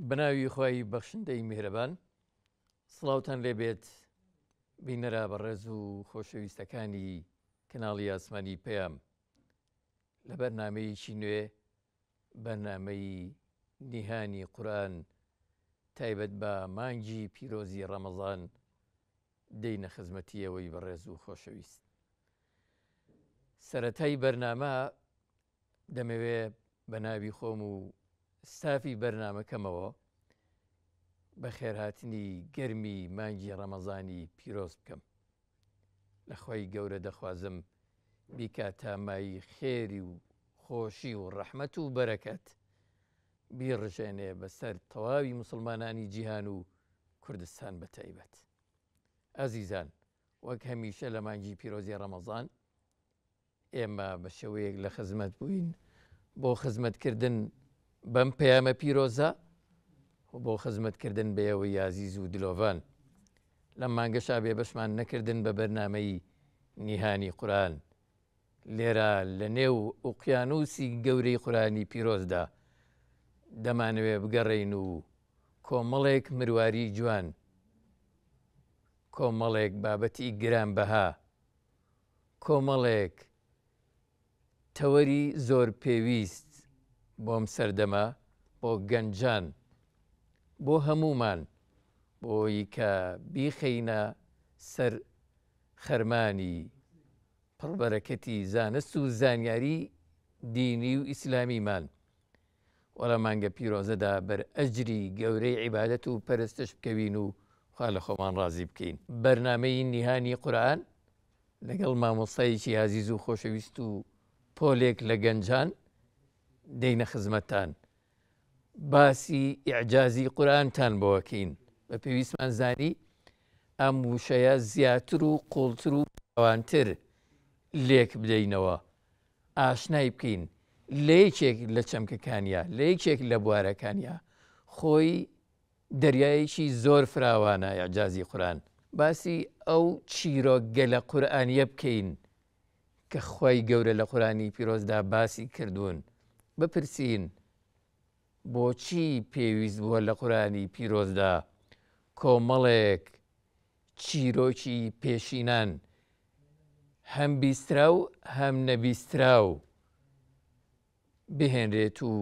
بەناوی خۆی بەخشندەی میهرەبان سڵاوتان لێبێت بینەرە بەڕێز و خۆشەویستەکانی کەناڵی ئاسمانی پەیام لە بەرنامەیەکی نوێ بەرنامەی نیهانی قورئان تایبەت بە مانگی پیرۆزی ڕەمەزان دەینە خزمەتیەوەی بەڕێز و خۆشەویست. سەرەتای بەرنامە دەمەوێ بە ناوی خۆم و ستافی بەرنامەکەمەوە بە خێرهاتنی گەرمی مانگی ڕەمەزانی پیرۆز بکەم. لە خۆی گەورە دەخوازم بیکات تامایی خێری و خۆشی و ڕەحمەت و بەرەکەت بیڕژێنێ بەسەر تەواوی مسلمانانی جیهان و کوردستان بە تایبەت. ئازیزان، وەک هەمیشە لە مانگی پیرۆزی ڕەمەزان ئێمە بە شێوەیەک لە خزمەت بووین بۆ خزمەتکردن بەم پەیامە پیرۆزە و بۆ خزمەتکردن بەیەوەی عازیز و دلۆڤان. لەم مانگەشا بێبەشمان نەکردن بە بەرنامەی نیهانی قورئان. لێرە لە نێو ئوقیانوسی گەورەی قورئانی پیرۆزدا دەمانەوێ بگەڕێین و کۆمەڵێک مرواری جوان، کۆمەڵێک بابەتی گرانبەها، کۆمەڵێک تەوەری زۆر پێویست بۆم سەردەما، بۆ گەنجان، بۆ هەمومان، بۆی کە بیخەینە سەر خەرمانی پڕبەرەکەتی زانست و زانیاری دینی و ئیسلامیمان. وەڵام مانگە پیرۆزەدا بەر ئەجری گەورەی عیبادەت و پەرستش بکەوین و خوا لە خۆمان ڕازی بکەین. بەرنامەی نیهانی قورئان لەگەڵ مامۆستایەکی عازیز و خۆشەویست و پۆلێک لە گەنجان دەینە خزمەتتان. باسی ئیعجازی قورئانتان بۆکەین. بە پێویستمان زانی ئەم وشەیە زیاتر و قوڵتر و ئەوانتر لێک بدەینەوە، ئاشنای بکەین لە یەکێک لە چەمکەکانیا، لە یەکێک لە بوارەکانیا. خۆی دەریایەکی زۆر فراوانە ئیعجازی قورئان. باسی ئەو چیرۆکە لە قورئانیە بکەین کە خۆی گەورە لە قورئانی پیرۆزدا باسی کردوون. بپرسین بۆچی پێویست بووە لە قورئانی پیرۆزدا کۆمەڵێک چیرۆکی پێشینان هەم بیسترا و هەم نەبیسترا و بهێنرێت و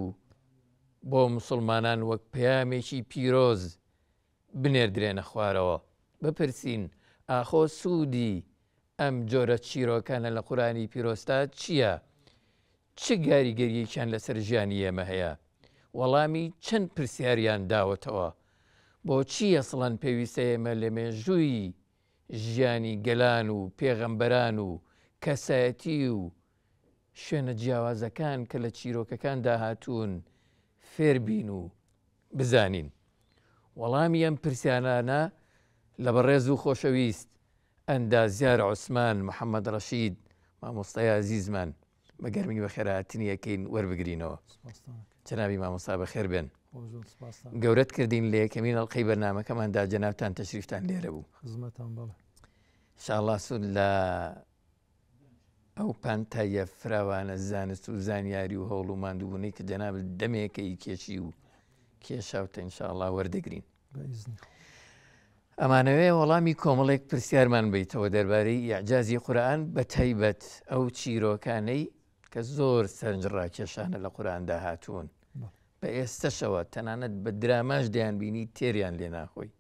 بۆ مسلمانان وەک پەیامێکی پیرۆز بنێردرێنە خوارەوە. بپرسین ئاخۆ سوودی ئەم جۆرە چیرۆکانە لە قورئانی پیرۆزدا چییە؟ چ گاریگەریەکیان لەسەر ژیانی ئێمە هەیە؟ وەڵامی چەند پرسیاریان داوەتەوە. بۆچی ئەسڵەن پێویستە ئێمە لە مێژووی ژیانی گەلان و پێغەمبەران و کەسایەتی و شوێنە جیاوازەکان کە لە چیرۆکەکان داهاتوون فێربین و بزانین؟ وەڵامی ئەم پرسیانانە لە بەڕێز و خۆشەویست ئەندازیار عوسمان محەممەد ڕەشید مامۆستای عزیزمان بە گەرمی بە خێرهاتنی یەکەین وەربگرینەوە. جەنابی مامۆستا بەخێر بێن. گەورەت کردین لە یەکەمین ئەڵقەی بەرنامەکەماندا جەنابتان تەشریفتان لێرە بوو. ئینشاءڵڵا سوود لە ئەو پانتایە فراوانە زانست و زانیاری و هەوڵ و ماندووبوونەی کە جەناب دەمێکەی کێشی و کێشاوتە ئینشاءڵڵا وەردەگرین. ئەمانەوێ وەڵامی کۆمەڵێک پرسیارمان بیتەوە دەربارەی ئیعجازی قورئان، بە تایبەت ئەو چیرۆکانەی کە زۆر سەرنجڕاکێشانە لە قورئاندا هاتوون. بە ئێستەشەوە تەنانەت بە دراماش دەیان بینی تێریان لێ ناخۆی،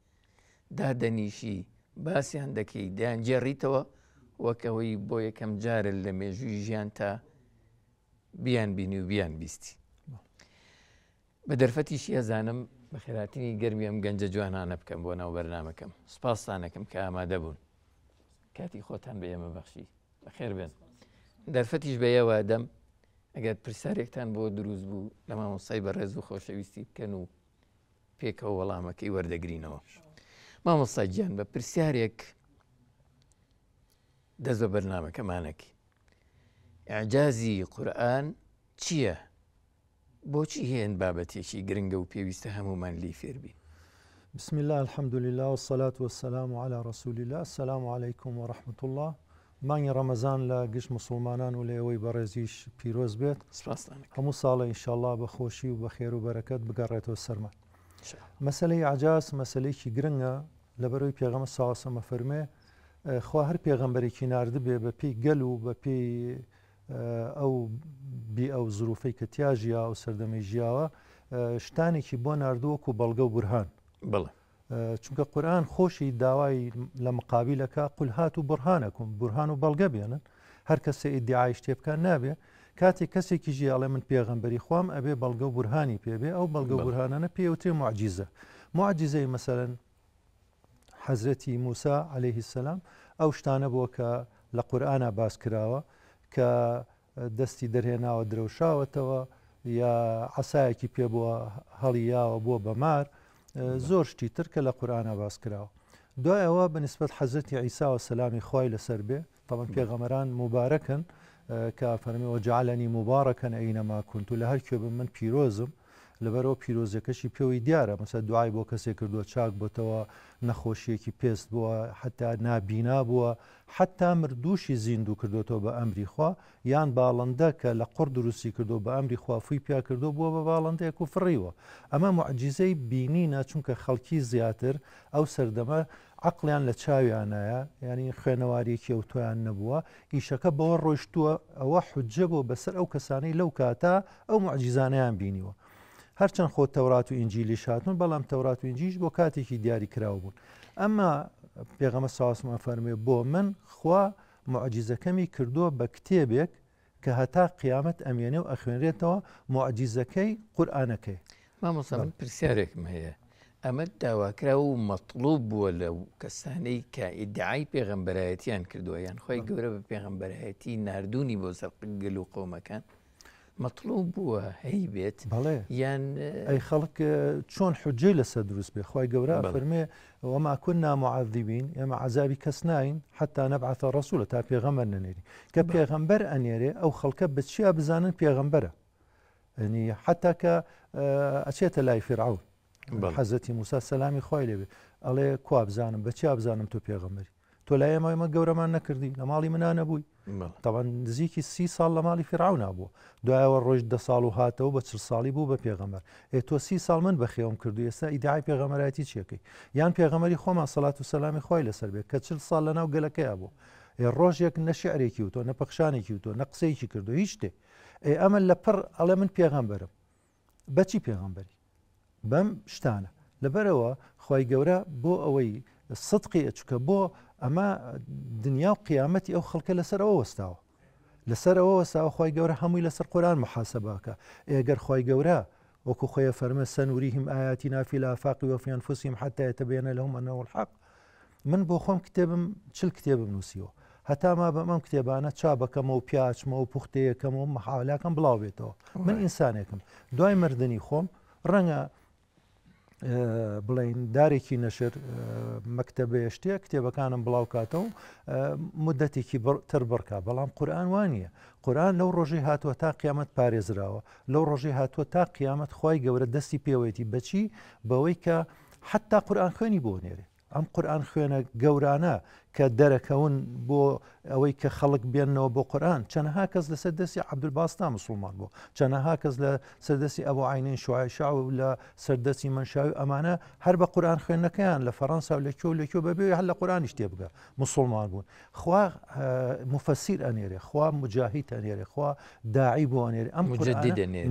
دادەنیشی باسییان دەکەی دەیانجێڕیتەوە وەکەوەی بۆ یەکەم جارە لە مێژووی ژیان تا بیان بینی و بیان بیستی. بە دەرفەتیشی ئەزانم بە خێراتنی گەرمی ئەم گەنجە جوانانە بکەم بۆ ناو بەرنامەکەم. سوپاستانەکەم کە ئامادە بوون، کاتی خۆتان بە ئێمە بەخشی. بەخێر بێن. دەرفەتیش بە ئێوە دەم ئەگەر پرسیارێکتان بۆ دروست بوو لە مامۆستای بەڕێز و خۆشەویستی بکەن و پێکەوە وەڵامەکەی وەردەگرینەوە. مامۆستا گیان، بە پرسیارێک دەست بە بەرنامەکەمانەکی. ئیعجازی قورئان چییە؟ بۆچی هێن بابەتێکی گرنگە و پێویستە هەمومان لی فێربین؟ بسم الله الحمد لله والصلاة والسلام على رسول الله. السلام عليكم ورحمة الله. مانگی ڕەمەزان لە گشت مسلمانان و لە ئێوەی بەڕێزیش پیرۆز بێت. سپاسدانم. هەموو ساڵە ئینشاءڵڵا بە خۆشی و بە خێر و بەرەکەت بگەڕێتەوە سەرمان. مەسلەی عجاز مەسلەیەکی گرنگە لەبەرەوەی پێغەمبەر صلی الله علیه و سلم فەرمێ خوا هەر پێغەمبەرێکی ناردبێ بە پێی گەل و بە پێی ئەو زروفەی کە تیا ژیا و سەردەمەی ژیاوە شتانێکی بۆ ناردووەکو بەڵگە و بورهان چونکە قورئان خۆشی داوای لە مقابلەکە قل هاتوا برهانەکم بورهان و بەڵگە بێنن هەر کەسێ ئیدعای شتێ بکات نابێ کاتێک کەسێکی ژیاڵێ من پێغەمبەری خوام ئەبێ بەڵگە و بورهانی پێبێ ئەو بەڵگە و بورهانانە پێوترێ معجیزە معجیزەی مەسەلەن حەزرەتی موسا عەلەیهی السەلام ئەو شتانە بووە کە لە قورئانە باس کراوە کە دەستی دەرهێناوە درەوشاوەتەوە یا عەسایەکی پێ بووە هەڵیاوە بۆ بەمار زۆر شتی تر کە لە قورئانە باس کراوە دوای ئەوە بەنسبەت حەزرەتی عیسا و سەلامی خوای لەسەر بێ طبعاً پێغەمبەران مبارەکن کە فەرمی وەجعلنی مبارەکەن ئەینەما کونت و لە هەر کوێ بم من پیرۆزم لەبەرەوە پیرۆزیەکەشی پێوەی دیارە مەسەڵەن دوعای بۆ کەسێک کردووە چاک بۆتەوە نەخۆشیەکی پێست بووە حتا نابینا بووە حتا مردووشی زیندوو کردوێتەوە بە ئەمری خوا یان باڵندە کە لە قوڕ دروستی کردو بە ئەمری خوا فووی پیا کردو بووە بە باڵندەیەک و فڕیوە ئەمە معجیزەی بینینە چونکە خەڵکی زیاتر ئەو سەردەمە عقلیان لە چاویانایە ینی خوێنەواریەکی ئەو تۆیان نەبووە ئیشەکە بەوە ڕۆیشتووە ئەوە حجە بۆ بەسەر ئەو کەسانەی لەو کاتە ئەو معجیزانەیان بینیوە هەرچەند خۆ تەورات و ئینجیلی هاتون بەڵام تەورات و ئینجیل بۆ کاتێکی دیاری کراوە بوون ئەمما پێغەمبەر صلی الله علیه و سلم فەرمێ بۆ من خوا معجیزەکەمی کردووە بە کتێبێک کە هەتا قیامەت ئەمێنێ و ئەخوێنرێتەوە معجیزەکەی قورئانەکەی مامۆستا من پرسیارێکم هەیە ئەمە داواکرا و مەطلوب بووە لەو کەسانەی کە ئیدعای پێغەمبەرایەتیان کردووە یان خۆی گەورە بە پێغەمبەرایەتی ناردوونی بۆ سەر گەل و قەومەکان مەطلوب بووە هەی بێت بەڵێ یان ئەی خەڵک چۆن حجەی لەسەر دروست بێ خی گەورە فەرمێ وما كنا معذبين ئێمە عەزابی کەس ناین حتا نەبعث ڕەسوولە تا پێغەمبەر نەنێری کە پێغەمبەر ئەنێرێ ئەو خەڵکە بچیا بزانن پێغەمبەرە ینی حتا کە ئەچێتە لای فیرعون حەزەتی موسا سەلامی خوای لێبێ ئەڵێ کوا بزانم بەچیا بزانم تۆ پێغەمبەری تۆ لای ئێمە گەورەمان نەکردی لە ماڵی منە نەبووی طبعا نزیکی 30 ساڵ لە ماڵی فیرعون نبووە دوایەوە ڕۆژ 10 ساڵ و هاتەوە بە 40 ساڵی بوو بە پێغەمبەر تۆ 30 ساڵ من بەخێوم کردو ئێستا ئیدعای پێغەمبەرایەتی چیەکەی یان پێغەمبەری خۆمان سەڵات و سەلامی خوای لەسەر بێ کە 40 ساڵ لەناو گەلەکەیە بوو ڕۆژێک نە شیعرێکی و تۆ نە پەخشانێکی و تۆ نە قسەیەکی کردو هیچ شتێ ئەمە لە پڕ ئەڵێ من پێغەمبەرم بەچی پێغەمبەری بەم شتانە لەبەرەوە خی گەورە بۆ ئەوەی سدقی ئەچکە بۆ ئەمە دنیا و قیامەتی ئەو خەڵکە لەسەرەوە وەستاوە لەسەرەوە وەستاوە خی گەورە هەمووی لەسەر قورئان محاسەباکە ئێگەر خی گەورە وەکو خۆیە فەرمە سەنوریهم ئاياتنا في الآفاق وفي أنفسهم حتى يتبين لهم أنه الحق من بۆ خۆم کتێبم چل کتێبم نووسیوە هەتا ما بەمەم کتێبانە چابەکەمە و پیاچمە و پوختەیەکەم و مەحاولاکەم بڵاو بێتەوە من ئینسانێکم دوای مردنی خۆم ڕەنگە بڵین دارێکی نەشر مەکتەبەیە شتێک کتێبەکانم بڵاو کاتەوە مدەتێکی تر بڕکە بەڵام قورئان وانە قورئان لەو ڕۆژەی هاتووە تا قیامەت پارێزراوە لەو ڕۆژەی هاتووە تا قیامەت خی گەورە دەستی پێوەیەتی بەچی بەوەی کە حتا قورئان خوێنی بۆ نێرێ ئەم قورئان خوێنە گەورانە کە دەرەکەون بۆ ئەوەی کە خەڵک بێنەوە بۆ قورئان چەندەها کەس لە سەردەستی عەبدولباستا مسلمان بوو چەندەها کەس لە سەردەستی ئەبوو عەینین شوعەیشا و لە سەردەستی مەنشاوی ئەمانە هەر بە قورئان خوێندنەکەیان لە فەڕەنسا و لەکوێ بەبێ هەر لە قورئانیش تێبگە مسلمان بوون خوا مفەسیر ئەنێرێ خوا مجاهید ئەنێرێ خوا داعی بۆ ئەنێرێ ئەم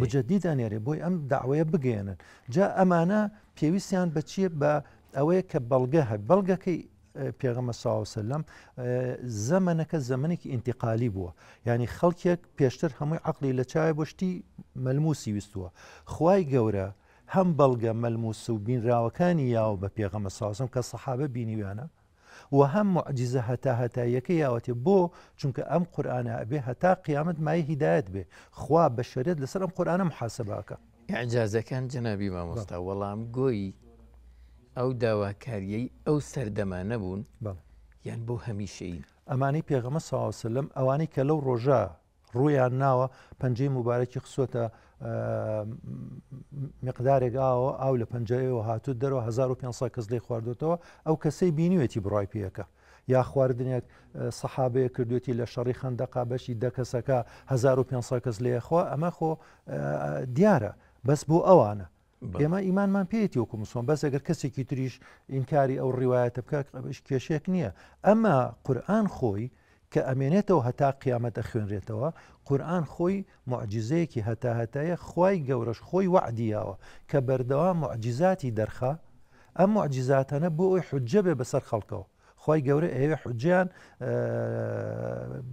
مجدد ئەنێرێ بۆی ئەم داوایە بگەێنن جا ئەمانە پێویستیان بەچیە بە ئەوەیە کە بەڵگە هەب بەڵگەکەی پێغەمبەر صلی الله علیه و سلم زەمانەکە زەمانێکی ئینتیقالی بووە ینی خەڵکێک پێشتر هەمووی عەقلی لە چاوی بۆ شتی مەلموسی ویستووە خوای گەورە هەم بەڵگە مەلموس و بینراوەکانی یاوە بە پێغەمبەر صلی الله علیه و سلم کە سەحابە بینیویانە و هەم معجیزە هەتایەکە یاوەتێ بۆ چونکە ئەم قورئانە ئەبێ هەتا قیامەت مای هیدایەت بێ خوا بەشەریەت لەسەر ئەم قورئانە محاسەباکە ئیعجازەکان جەنابی مامۆستا وەڵام گۆی ئەو داواکاریەی ئەو سەردەمانە بوون یان بۆ هەمیشەیی ئەمانی پێغەمبەر صلی الله علیه و سلم ئەوانەی کە لەو ڕۆژە ڕوویان ناوە پەنجەی مبارەکی خسووەتە مقدارێک ئاو لە پەنجەیەوە هاتوو دەرەوە 1500 کەس لێی خواردوێتەوە ئەو کەسەی بینیوێتی بڕای پێەکە یا خواردنێک سەحابەیە کردوێتی لە شەڕی خەندەقا بەشی دە کەسەکە 1500 کەس لێخوا ئەمە خۆ دیارە بەس بۆ ئەوانە ئێمە ئیمانمان پێێتی وەکو مسلمان بەس ئەگەر کەسێکی تریش ئینکاری ئەو ڕیوایەتە بکە کێشێک نییە ئەمە قورئان خۆی کە ئەمێنێتەوە هەتا قیامەت ئەخوێنرێتەوە قورئان خۆی معجزەیەکی هەتا هەتایە خوای گەورەش خۆی وعدیاوە کە بەردەوام معجزاتی دەرخا ئەم معجزاتانە بۆ ئەوی حجە بێ بەسەر خەڵکەوە خی گەورە ئێوێ حجیان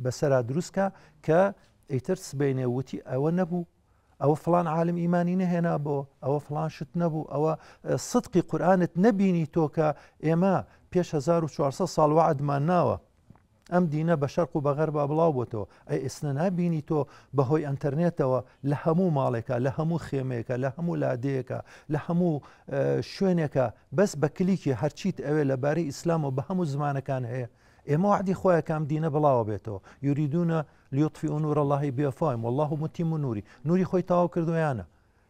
بەسەرا دروستکە کە ئیتر سبینێ وتی ئەوە نەبوو ئەوە فلان عالم ئیمانی نەهێنا بۆ ئەوە فلان شت نەبوو ئەوە سدقی قورئانت نەبینی تۆ کە ئێمە پێش 1400 ساڵ وعدمان ناوە ئەم دینە بە شەرق و بەغەرب بڵاو بۆتەوە ئەی ئێستا نبینی تۆ بەهۆی ئەنتەرنێتەوە لە هەموو ماڵێکە لە هەموو خێمەیەکە لە هەموو لادەیەکە لە هەموو شوێنێکە بەس بە کلیکی هەرچیت ئەوێ لەبارەی ئیسلام و بە هەموو زمانەکان هەیە ئێمە وعدی خۆیان کام دینە بڵاوە بێتەوە یوریدونە لیطفئوا نور الله بأفواههم والله متم نوری نوری خۆی تاوا کردویانە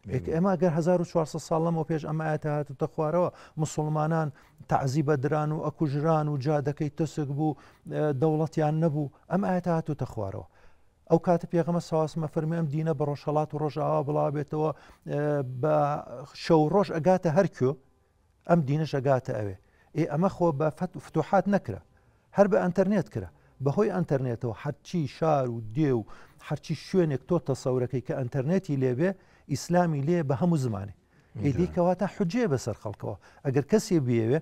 ئێمە گەر 1400 ساڵ لەمەوە پێش ئەمە ئاەتە هاتوتە خوارەوە مسلمانان تعزیبە دران و ئەکوژران و جادەکەی تەسک بوو دەوڵەتیان نەبوو ئەم ئاەتە هاتوتە خوارەوە ئەو کاتە پێغەمە ساواسمە فەرمی ئەم دینە بە ڕۆژهەڵات و ڕۆژاوا بڵاو بێتەوە بە شەو ڕۆژ ئەگاتە هەرکوێ ئەم دینەش ئەگاتە ئەوێ ئەمە خۆ بە فتوحات نەکرا هەر بە ئەنتەرنێت کرا بەهۆی ئەنتەرنێتەوە هەرچی شار و دێ و هەرچی شوێنێک تۆ تەسەورەکەی کە ئەنتەرنێتی لێبێ ئیسلامی لێ بە هەموو زمانی ئیدیکەواتە حجێ بەسەر خەڵکەوە ئەگەر کەسێ بێوێ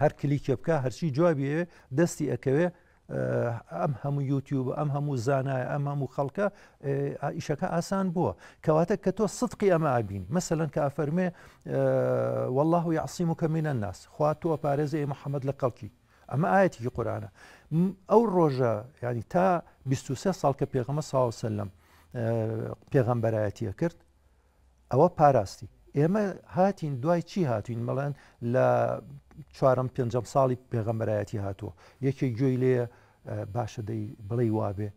هەر کلیکێ بکە هەرچی جوابێ دەستی ئەکەوێ ئەم هەموو یوتیوب ئەم هەموو زانایە ئەم هەموو خەڵکە ئیشەکە ئاسان بووە کەواتە کە تۆ سدقی ئەمە ئابین مەسەلەن کە ئەفەرمێ والله يعصمك من الناس خوا تۆ پارێزی محەممەد لە خەڵکی ئەمە ئاەتێکی قورئانە ئەو ڕۆژە ینی تا 23 ساڵ کە پێغەمە ساڵ وسلم پێغەمبەرایەتیە کرد ئەوە پاراستی ئێمە هاتین دوای چی هاتوین مەڵێن لە 4-5 ساڵی پێغەمبەرایەتی هاتووە یەکێک گوێی لێ باشە دەی بڵێ وابێ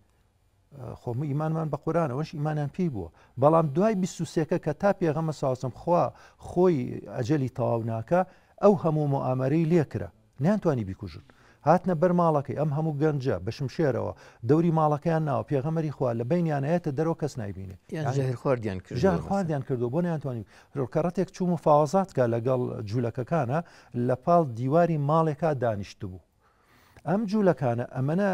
خۆمە ئیمانمان بە قورئانەوەش ئیمانیان پێی بووە بەڵام دوای 23کە کە تا پێغەمە ساوسم خوا خۆی ئەجەلی تەواو ناکە ئەو هەموو مؤامەرەی لێکرا نیانتوانی بیکوژن هاتنە بەر ماڵەکەی ئەم هەموو گەنجە بەشم شێرەوە دەوری ماڵەکەیان ناوە پێغەمەری خوا لە بینیانەیەتە دەرەوە کەس نایبینێ خواردیان کردو بۆ نەیانتوانی ڕۆکەڕەتێک چوو مفاوەزاتکە لەگەڵ جوولەکەکانە لە پاڵ دیواری ماڵێکا دانیشت بوو ئەم جوولەکانە ئەمەنە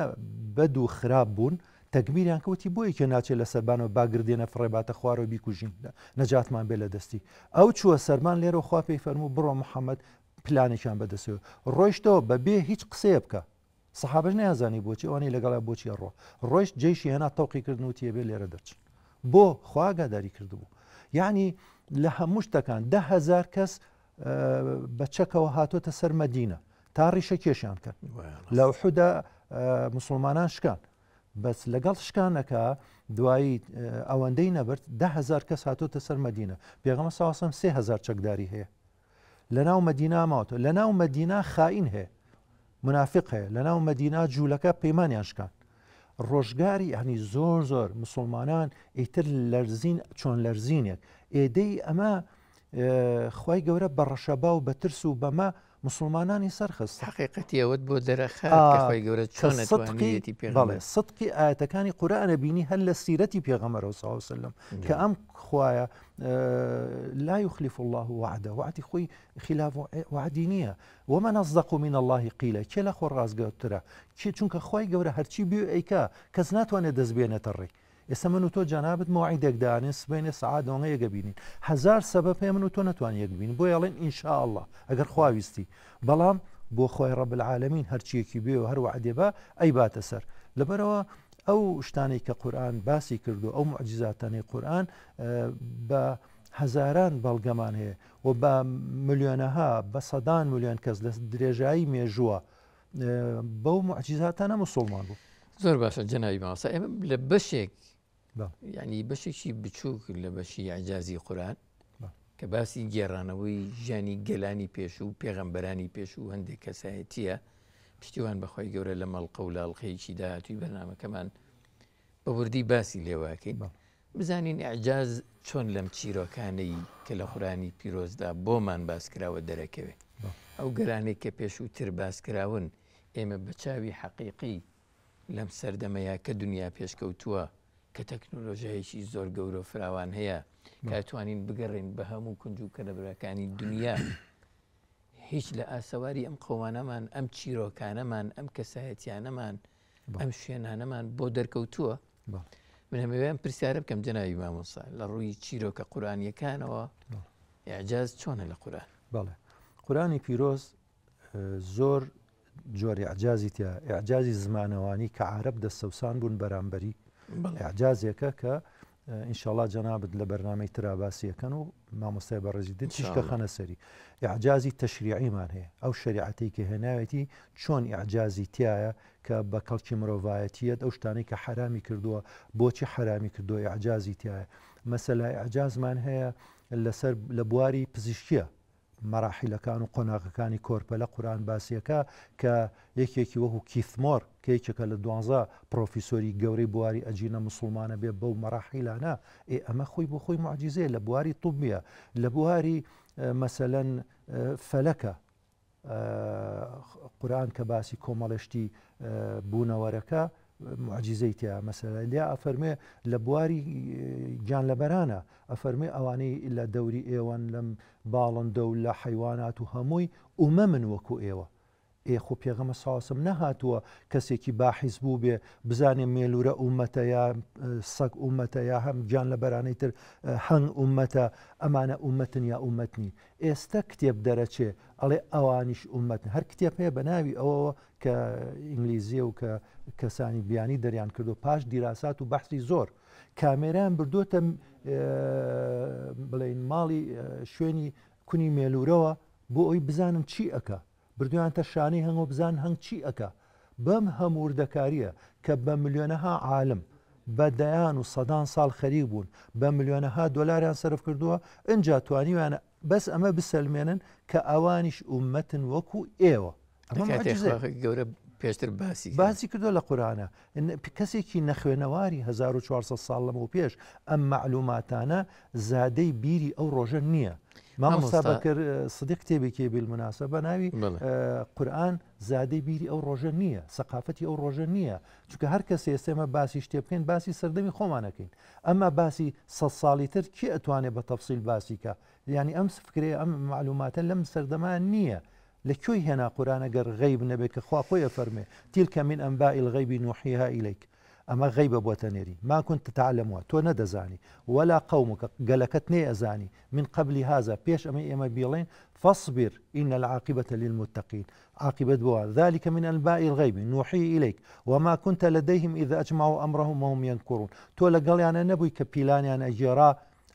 بەد و خراپ بوون تەکبیریان کەوتی بۆی کە ناچێت لە سەربانەوە باگردێنە فڕێباتە خوارەوە بیکوژین نەجاتمان بێ لە دەستی ئەو چووە سەرمان لێرە خوا پێی فەرموو بڕۆ محەممەد پلانێکیان بەدەسەوە ڕۆیشتەوە بەبێ هیچ قسەیە بکە سەحابەش نەیانزانی بۆچی ئەوانی لەگەڵا بۆچی ڕۆ ڕۆیشت جێیشی هێنا تەوقی کردن و تێبێ لێرە دەرچن بۆ خوا ئاگاداری کردبوو یعنی لە هەموو شتەکان 10,000 کەس بە چەکەوە هاتۆتە سەر مەدینە تا ڕیشە کێشیان کرد لە ئوحودا مسلمانان شکان بەس لەگەڵ شکانەکە دوایی ئەوەندەی نەبرد 10,000 کەس هاتۆتە سەر مەدینە پێغەمبەر ساوسم 3,000 چەکداری هەیە لەناو مەدینا ماوەتەوە لەناو مەدینا خائین هەیە منافق هەیە لەناو مەدینا جوولەکە پەیمانیان شکان ڕۆژگاری هەنی زۆر مسلمانان ئیتر لەرزین چۆن لەرزینێک ئێدەی ئەمە خوای گەورە بە ڕەشەبا و بە ترس و بەمە مسلمانانی سەرخست حقیقەتی ئەوەت بۆ دەرەخای گەورە چۆنەتوانێتی پێڵێ سدقی ئاەتەکانی قورئانە بینی هەر لە سیرەتی پێغەمبەرەوە صلی الله علیه وسلم کە ئەم خوایە لا يخلف الله وعده وعدی خۆی خلاف وعدی نییە ومن أصدق من الله قیلە کێ لە خۆ ڕازگەوترە چونکە خوای گەورە هەرچی بێ ئەیکا کەس ناتوانێت دەست بێنێتە ڕێ ئێستا من و تۆ جەنابەت موعیدێک دانێن سبەینێ سەعات دۆنگە یەکە بینین 1000 سەبەب پێ من و تۆ ناتوانین یەک بینین بۆ یاڵێن ئینشاء الله ئەگەر خواویستی بەڵام بۆ خۆی ڕەب العالەمین هەرچیەکی بێ و هەر وعدێ بە ئەی باتە سەر لەبەرەوە ئەو شتانەی کە قورئان باسی کردو ئەو معجزاتانەی قورئان بە هەزاران بەڵگەمان هەیە و بە ملیۆنەها بە سەدان ملیۆن کەس لە درێژایی مێژووە بەو معجزاتانە مسلمان بوو زۆر باشە جەنابی مامۆستا ئێمە لە بەشێک یعنی بەشێکی بچووک لە بەشی ئەعجازی قورئان کە باسی گێڕانەوەی ژیانی گەلانی پێش و پێغەمبەرانی پێش و هەندێک کەسایەتیە پشتیوان بەخوای گەورە لە مەڵقە و لاڵقەیەکی داهاتووی بەرنامەکەمان بە وردی باسی لێواکەین بزانین ئەعجاز چۆن لەم چیرۆکانەی کە لە قورئانی پیرۆزدا بۆمان باسکراوە دەرەکەوێت ئەو گەرانێک کە پێشووتر باسکراون ئێمە بە چاوی حەقیقی لەم سەردەمەیە کە دنیا پێشکەوتووە کە تەکنۆلۆژیایەکی زۆر گەورە و فراوان هەیە کاتوانین بگەڕین بە هەموو کنج و کەنەبرەکانی دنیا هیچ لە ئاسەواری ئەم قەوانەمان ئەم چیرۆکانەمان ئەم کەسایەتیانەمان ئەم شوێنانەمان بۆ دەرکەوتووە من هەمەوێیان پرسیارە بکەم جەناوی مامۆستا لە ڕووی چیرۆکە قورئانیەکانەوە ئیعجاز چۆنە لە قورئان؟ بەڵێ قورئانی پیرۆز زۆر جۆری ئیعجازی تیا ئیعجازی زمانەوانی کە عارەب دەستەوسان بوون بەرامبەری ئیعجازێکە کە ئینشاءڵڵا جەنابەت لە بەرنامەی ترا باسیەکەن و مامۆستای بەڕێزیدن چیشکە خەنە سەری ئیعجازی تەشریعیمان هەیە ئەو شریعەتەی کە هێناوێتی چۆن ئیعجازی تایە کە بە کەڵکی مرۆڤایەتیەت ئەو شتانەی کە حرامی کردووە بۆچی حرامی کردووە ئیعجازی تایە مەسەلای ئیعجازمان هەیە لەسەر لە بواری پزیشکیە مەراحیلەکان و قۆناغەکانی کۆرپە لە قورئان باسیەکە کە یەکێکی وەکو کیثمۆر کە یەکێکە لە 12 پرۆفیسۆری گەورەی بواری ئەجینە موسڵمانە بێ بەو مەراحیلانە ئەمە خۆی بۆ خۆی معجیزەیە لە بواری طوبیە لە بواری مەسەلەن فەلەکە قورئان کە باسی کۆمەڵێشتی بوونەوەرەکە معجزەی تیا مەسەلە لێ ئەفەرمێ لە بواری گیانلەبەرانە ئەفەرمێ ئەوانەی لە دەوری ئێوەن لەم باڵندە و لە حیوانات و هەمووی ئومە من وەکو ئێوە خۆ پێغەمە ساسم نەهاتووە کەسێکی باحیز بوو بێ بزانێ مێلورە ئومەتە یا سەگ ئومەتە یا هەم گیان لە بەرانەی تر هەنگ ئومەتە ئەمانە ئومەتن یا ئومەتنی ئێستا کتێب دەرەچێ ئەڵێ ئەوانیش ئومەتن هەر کتێب هەیە بە ناوی ئەوەوە کە ئینگلیزیە و کە کەسانی بیانی دەریان کردو پاش دیراسات و بەحسی زۆر کامێران بردوتە بڵێن ماڵی شوێنی کونی مێلورەوە بۆ ئەوی بزانن چی ئەکە بردویانتە شانەی هەنگەوە بزان هەنگ چی ئەکە بەم هەموو وردەکاریە کە بە ملیۆنەها عالم بە دەیان و سەدان ساڵ خەریک بوون بە ملیۆنەها دۆلاریان سەرف کردووە ئەجا توانیوانە بەس ئەمە بسەلمێنن کە ئەوانیش ئومەتن وەکو ئێوە گەورە پێشتر باسی کردو لە قورئانە کەسێکی نەخوێنەواری 1400 ساڵ لەمە پێش ئەم معلوماتانە زادەی بیری ئەو ڕۆژە نییە مامۆستا بەکر سدیق کتێبێکی بالمناسبە ناوی قورئان زادەی بیری ئەو ڕۆژە نییە سەقافەتی ئەو ڕۆژە نییە چونکە هەر کەس ئێستێمە باسی شتێ بکەین باسی سەردەمی خۆمانەکەین ئەمە باسی 100 ساڵی تر کی ئەتوانێت بە تەفسیل باسیکە یعنی ئەم فکرێ ئەم معلوماتە لەم سەردەمان نییە لەکوێی هێنا قورئانە گەر غەیب نەبێت کە خوا خۆی فەرمێ تیلکە من ئەنبائی الغەیب نوحیها ئیلەیک ئەمە غەیبە بۆتە نێری ما كنت تعلموا تۆ نەدەزانی ولا قومك گەلەکەت نێ ئەزانی من قبل هذا پێش ئەمە ئێمە بیڵێن فاصبر إن العاقبة للمتقين عاقبة بوا ذلك من أنباء الغيب نوحي إليك وما كنت لديهم إذا أجمعوا أمرهم وهم ينكرون تو لەگەڵ یانە نەبووی کە پیلانیان ئەجێرا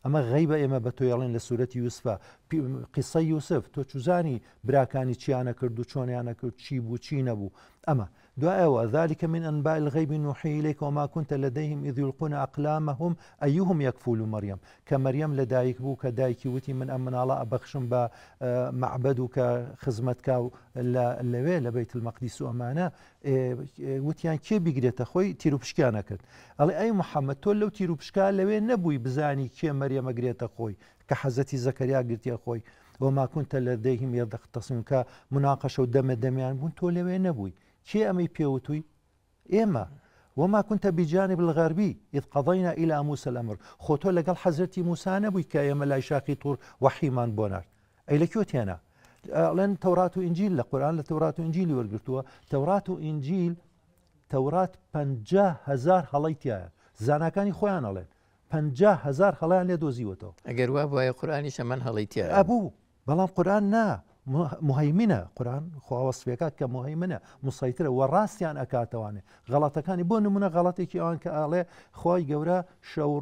ئەمە غەیبە ئێمە بە تۆ یاڵێن لە سوورەتی یوسفە قیسەی یوسف تۆ چوزانی براکانی چیانە کرد و چۆنیانە کرد چی بوو چی نەبوو ئەمە دوایەوە ذلك من أنباء الغيب نوحي إليك وما كنت لديهم إذ يلقون أقلامهم أيهم يكفول مريم كمريم لدايك بو كدايكي وتي من أمن الله أبخشم بمعبدك خزمتك لوي لبيت المقدس أمانة وتيان كي بيقريت أخوي تيرو بشكانا كرد قال أي محمد تول لو تيرو بشكا لوي نبوي بزاني كي مريم قريت أخوي كحزتي زكريا قريت أخوي وما كنت لديهم يختصمون كمناقشة ودم دميان بون تول لوي نبوي چی ئەمەی پێوتووی ئێمە وما كنت بجانب الغربي إذ قضينا إلى موسى الأمر خۆتۆ لەگەڵ حەزرەتی موسا نەبووی کە ئێمە لای شاقی توور وەحیمان بۆ نارد ئەی لەکوێ تێنا ئەڵێن تەورات و ئینجیل لە قورئان لە تەورات و ئینجیلی وەرگرتووە تەورات و ئینجیل تەورات 50,000 هەڵەی تایە زاناکانی خۆیان ئەڵێن 50,000 هەڵەیان لێ دۆزیوەتەوە ئەگەر وا بواە قورئانیش ئەمان هەڵەی تایە ئەبوو بەڵام قورئان نا مهيمنة قرآن خواوەسفەکەات کە مهيمنە مسەیترە و ڕاستیان ئەکاتەوانێ غەڵەتەکانی بۆ نمونە غەڵەتێکی ئەوان کە ئاڵێ خۆی گەورە شەو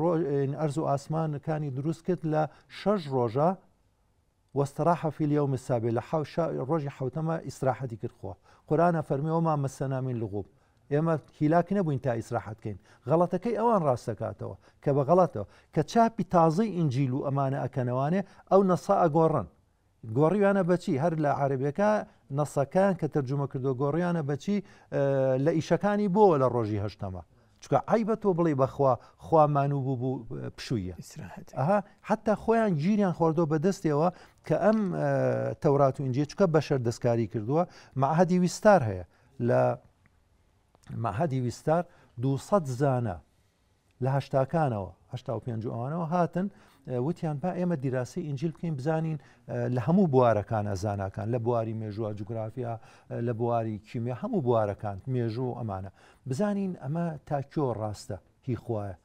ئەرز و ئاسمانەکانی دروست کرد لە 6 ڕۆژە واستراح في اليوم السابع لە ڕۆژی حوتەمە ئیسراحەتی کرد خۆ قورئانە فەرمی وما مسنا من لغوب ئێمە هیلاک نەبووین تا ئیسراحەت بکەین غەڵەتەکەی ئەوان ڕاستەکاتەوە کە بە غەڵەتەوە کە چاپی تازەی ئینجیل و ئەمانە ئەکەنەوانێ ئەو نەسا ئەگۆڕن گۆڕیانە بەچی هەر لە عەربیەکە نەسەکان کە تەرجمە کردو گۆڕیانە بەچی لە ئیشەکانی بۆوە لە ڕۆژی هەشتەمە چکە عیبە تۆ بڵێ بەخوا خوامان و بوو پشوویە ئەها حتا خۆیان گیریان خواردۆ بەدەستێەوە کە ئەم تەورات و ئینجیل چکە بەشەر دەستکاری کردووە معهەدی ویستار هەیە لە معهەدی ویستار 200 زانە لە هەشتاکانەوە 85 ئەوانەوە هاتن وتیان با ئێمە دیراسی ئینجیل بکەین بزانین لە هەموو بوارەکانە زاناکان لە بواری مێژووە جوگرافیا لە بواری کیمیا هەموو بوارەکان مێژوو ئەمانە بزانین ئەمە تا کۆ ڕاستە هی خوایە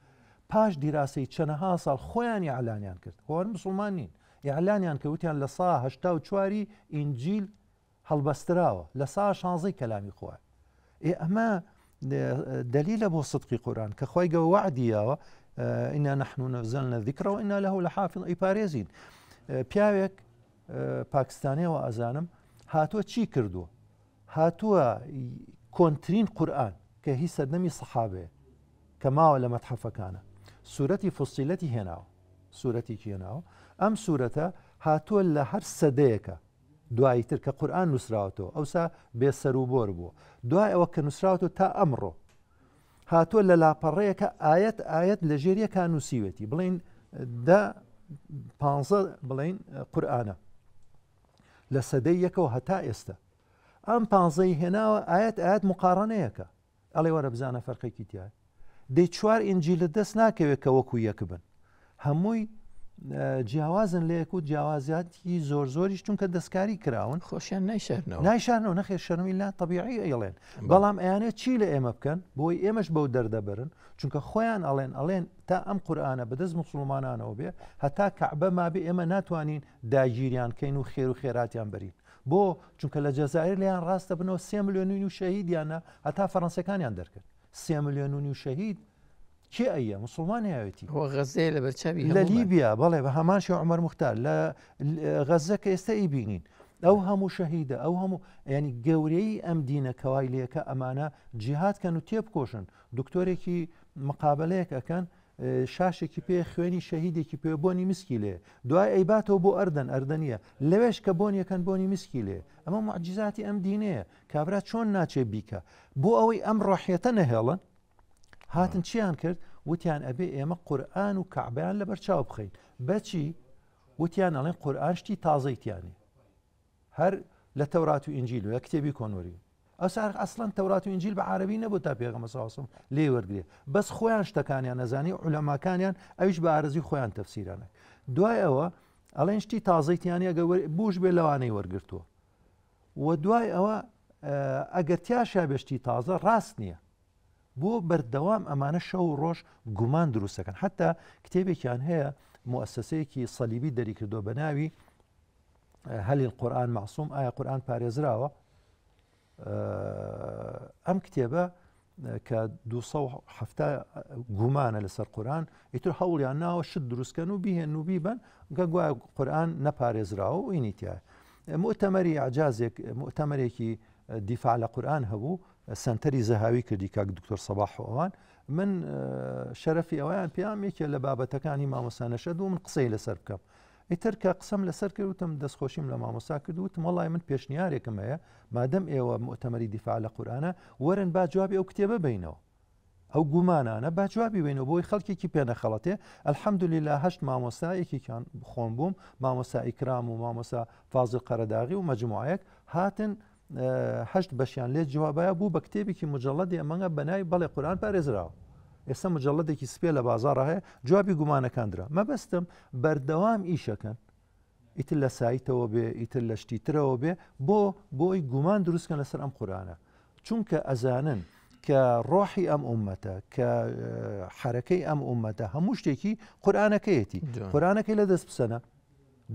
پاش دیراسی چەندەها ساڵ خۆیان ئیعلانیان کرد خۆیان مسڵمان نین ئیعلانیان کە وتیان لە سا 84 ئینجیل هەڵبەستراوە لە سا 16 کەلامی خوایە ئەمە دلیلە بۆ صدقی قورآن کە خۆی گەوە وعدیەوە ئینا نحن نزلنا الذکر وإنا له لحافظ ئیپارێزین پیاوێک پاکستانیەوە ئەزانم هاتووە چی کردووە هاتووە کۆنترین قورآن کە هی سەردەمی سەحابەیە کە ماوە لە مەتحەفەکانە سوورەتی فوسیلەتی هێناوە سوورەتێکی هێناوە ئەم سوورەتە هاتووە لە هەر سەدەیەکە دواییتر کە قورآن نووسراوەتەوە ئەوسا بێسەر و بۆر بووە دوای ئەوە کە نووسراوەتەوە تا ئەمڕۆ هاتووە لە لاپەڕەیەکە ئاەت لە ژێریەکە نووسیوەتی بڵین پ بڵین قورآنە لە سەدەی یەکەوە هەتا ئێستا ئەم پانزەی هێناوە ئاەت مقارنەیەکە ئەڵێ وەرە بزانە فەرقێکی تایە دەی چوار ئینجیلە دەست ناکەوێت کە وەکو یەک بن هەمووی جیاوازن لە یەک و جیاوازیاتی زۆر زۆریش چونکە دەستکاری کراون خۆشیان نایشارنەوە نەخێر شەرمی لا طبیعی ئەڵێن بەڵام ئەیانێت چی لە ئێمە بکەن بۆی ئێمەش بەو دەردەبرن چونکە خۆیان ئەڵێن تا ئەم قورآنە بەدەست مسلمانانەوە بێ هەتا کەعبە مابێ ئێمە ناتوانین داگیریان کەین و خێر و خێراتیان بەرین بۆ چونکە لە جەزایر لیان ڕاستە بنەوە 3 ملیۆن و شەهیدیانە هەتا فەڕەنسەکانیان دەرکرد 3 ملیۆن و شەهید کێ ئەیە مسلمان هاوێتی غەزەیە لە بەرچاوی لە لیبیا بەڵێ بە هەمان شێ عومەر موختار لە غەزە کە ئێستا ئیبینین ئەو هەموو شەهیدە ئەو هەموو ینی گەورەی ئەم دینە کەوای لێکە ئەمانە جیهادکەن و تێبکۆشن دکتۆرێکی مقابلەیەک ئەەکەن شاشێکی پێ خوێنی شەهیدێکی پێ بۆنی مسکی لێ دوای ئەیباتەوە بۆ ئەردەنیە لەوێش کە بۆنیەکەن بۆنی مسکی لێ ئەمە معجزاتی ئەم دینەیە کابرا چۆن ناچێ بیکە بۆ ئەوەی ئەم ڕۆحیەتە نەهێڵن هاتن چیان کرد وتیان ئەبێ ئێمە قورآن و کەعبەیان لە بەرچاو بخەین بەچی وتیان ئەڵێن قورآن شتی تازەیتیانی هەر لە تەورات و ئینجیل و لە کتێبی کۆنووری ئەوسار ئەسڵەن تەورات و ئینجیل بە عەرەبی نەبوو تا پێغەمبەر صلی الله علیه و سلم لێ وەرگێ بەس خۆیان شتەکانیان نەزانی عولەماکانیان ئەویش بە ئارەزی خۆیان تەفسیرانە دوای ئەوە ئەڵێن شتی تازەیتیانی ئەگە بوش بێ لەوانەی وەرگرتووە و دوای ئەوە ئەگەر تیاشا بێشتی تازە ڕاست نییە بۆ بەردەوام ئەمانە شەو و ڕۆژ گومان دروستەکەن حتا کتێبێکیان هەیە مؤسسەیەکی سەلیبی دەری کردو بە ناوی هەلی القورآن معصوم ئایا قورآن پارێزراوە ئەم کتێبە کە 270 گومانە لەسەر قورآن ئیتر هەوڵیان ناوە شت دروستکەن و بیهێن و بیبن گە گوایە قورآن نەپارێزراوە و ئینیتیایە مؤتەمەری عجازێک مؤتەمەرێکی دیفاع لە قورآن هەبوو سنتەری زەهاوی کردی کاک دکتۆر سەباح ئەوان من شەرەفی ئەویان پێیان یەکێ لە بابەتەکانی مامۆستا نەشەد و من قسەی لەسەر بکەم ئیتر کە قسەم لەسەر کردوتم دەستخۆشیم لە مامۆستا کردوتم وەڵای من پێشنیارێکم هەیە مادەم ئێوە مؤتەمەری دیفاع لە قورآنە وەرن با جوابی ئەو کتێبە بینەوە ئەو گومانانە با جوابی بینەوە بۆی خەڵکێکی پێنەخەڵەتێ الحەمدولله 8 مامۆستا یەکێکیان خۆم بووم مامۆستا ئیکرام و مامۆستا فازڵ قەرەداغی و مەجموعەیەک هاتن 8 بەشیان لێ جوابایە بوو بە کتێبێکی مجەڵەدی ئەمەنگە بەناوی بەڵێ قورآن پارێزراوە ئێستا مجەڵەدێکی سپێ لە بازاڕ هەیە جوابی گومانەکاندرا مەبەستم بەردەوام ئیشەکەن ئیتر لە سایتەوە بێ ئیتر لە شتیترەوە بێ بۆی گومان دروستکەن لەسەر ئەم قورآنە چونکە ئەزانن کە ڕۆحی ئەم ئومەتە کە حرەکەی ئەم ئومەتە هەموو شتێکی قورآنەکەیەتی قورآنەکەی لە دەست بسەنە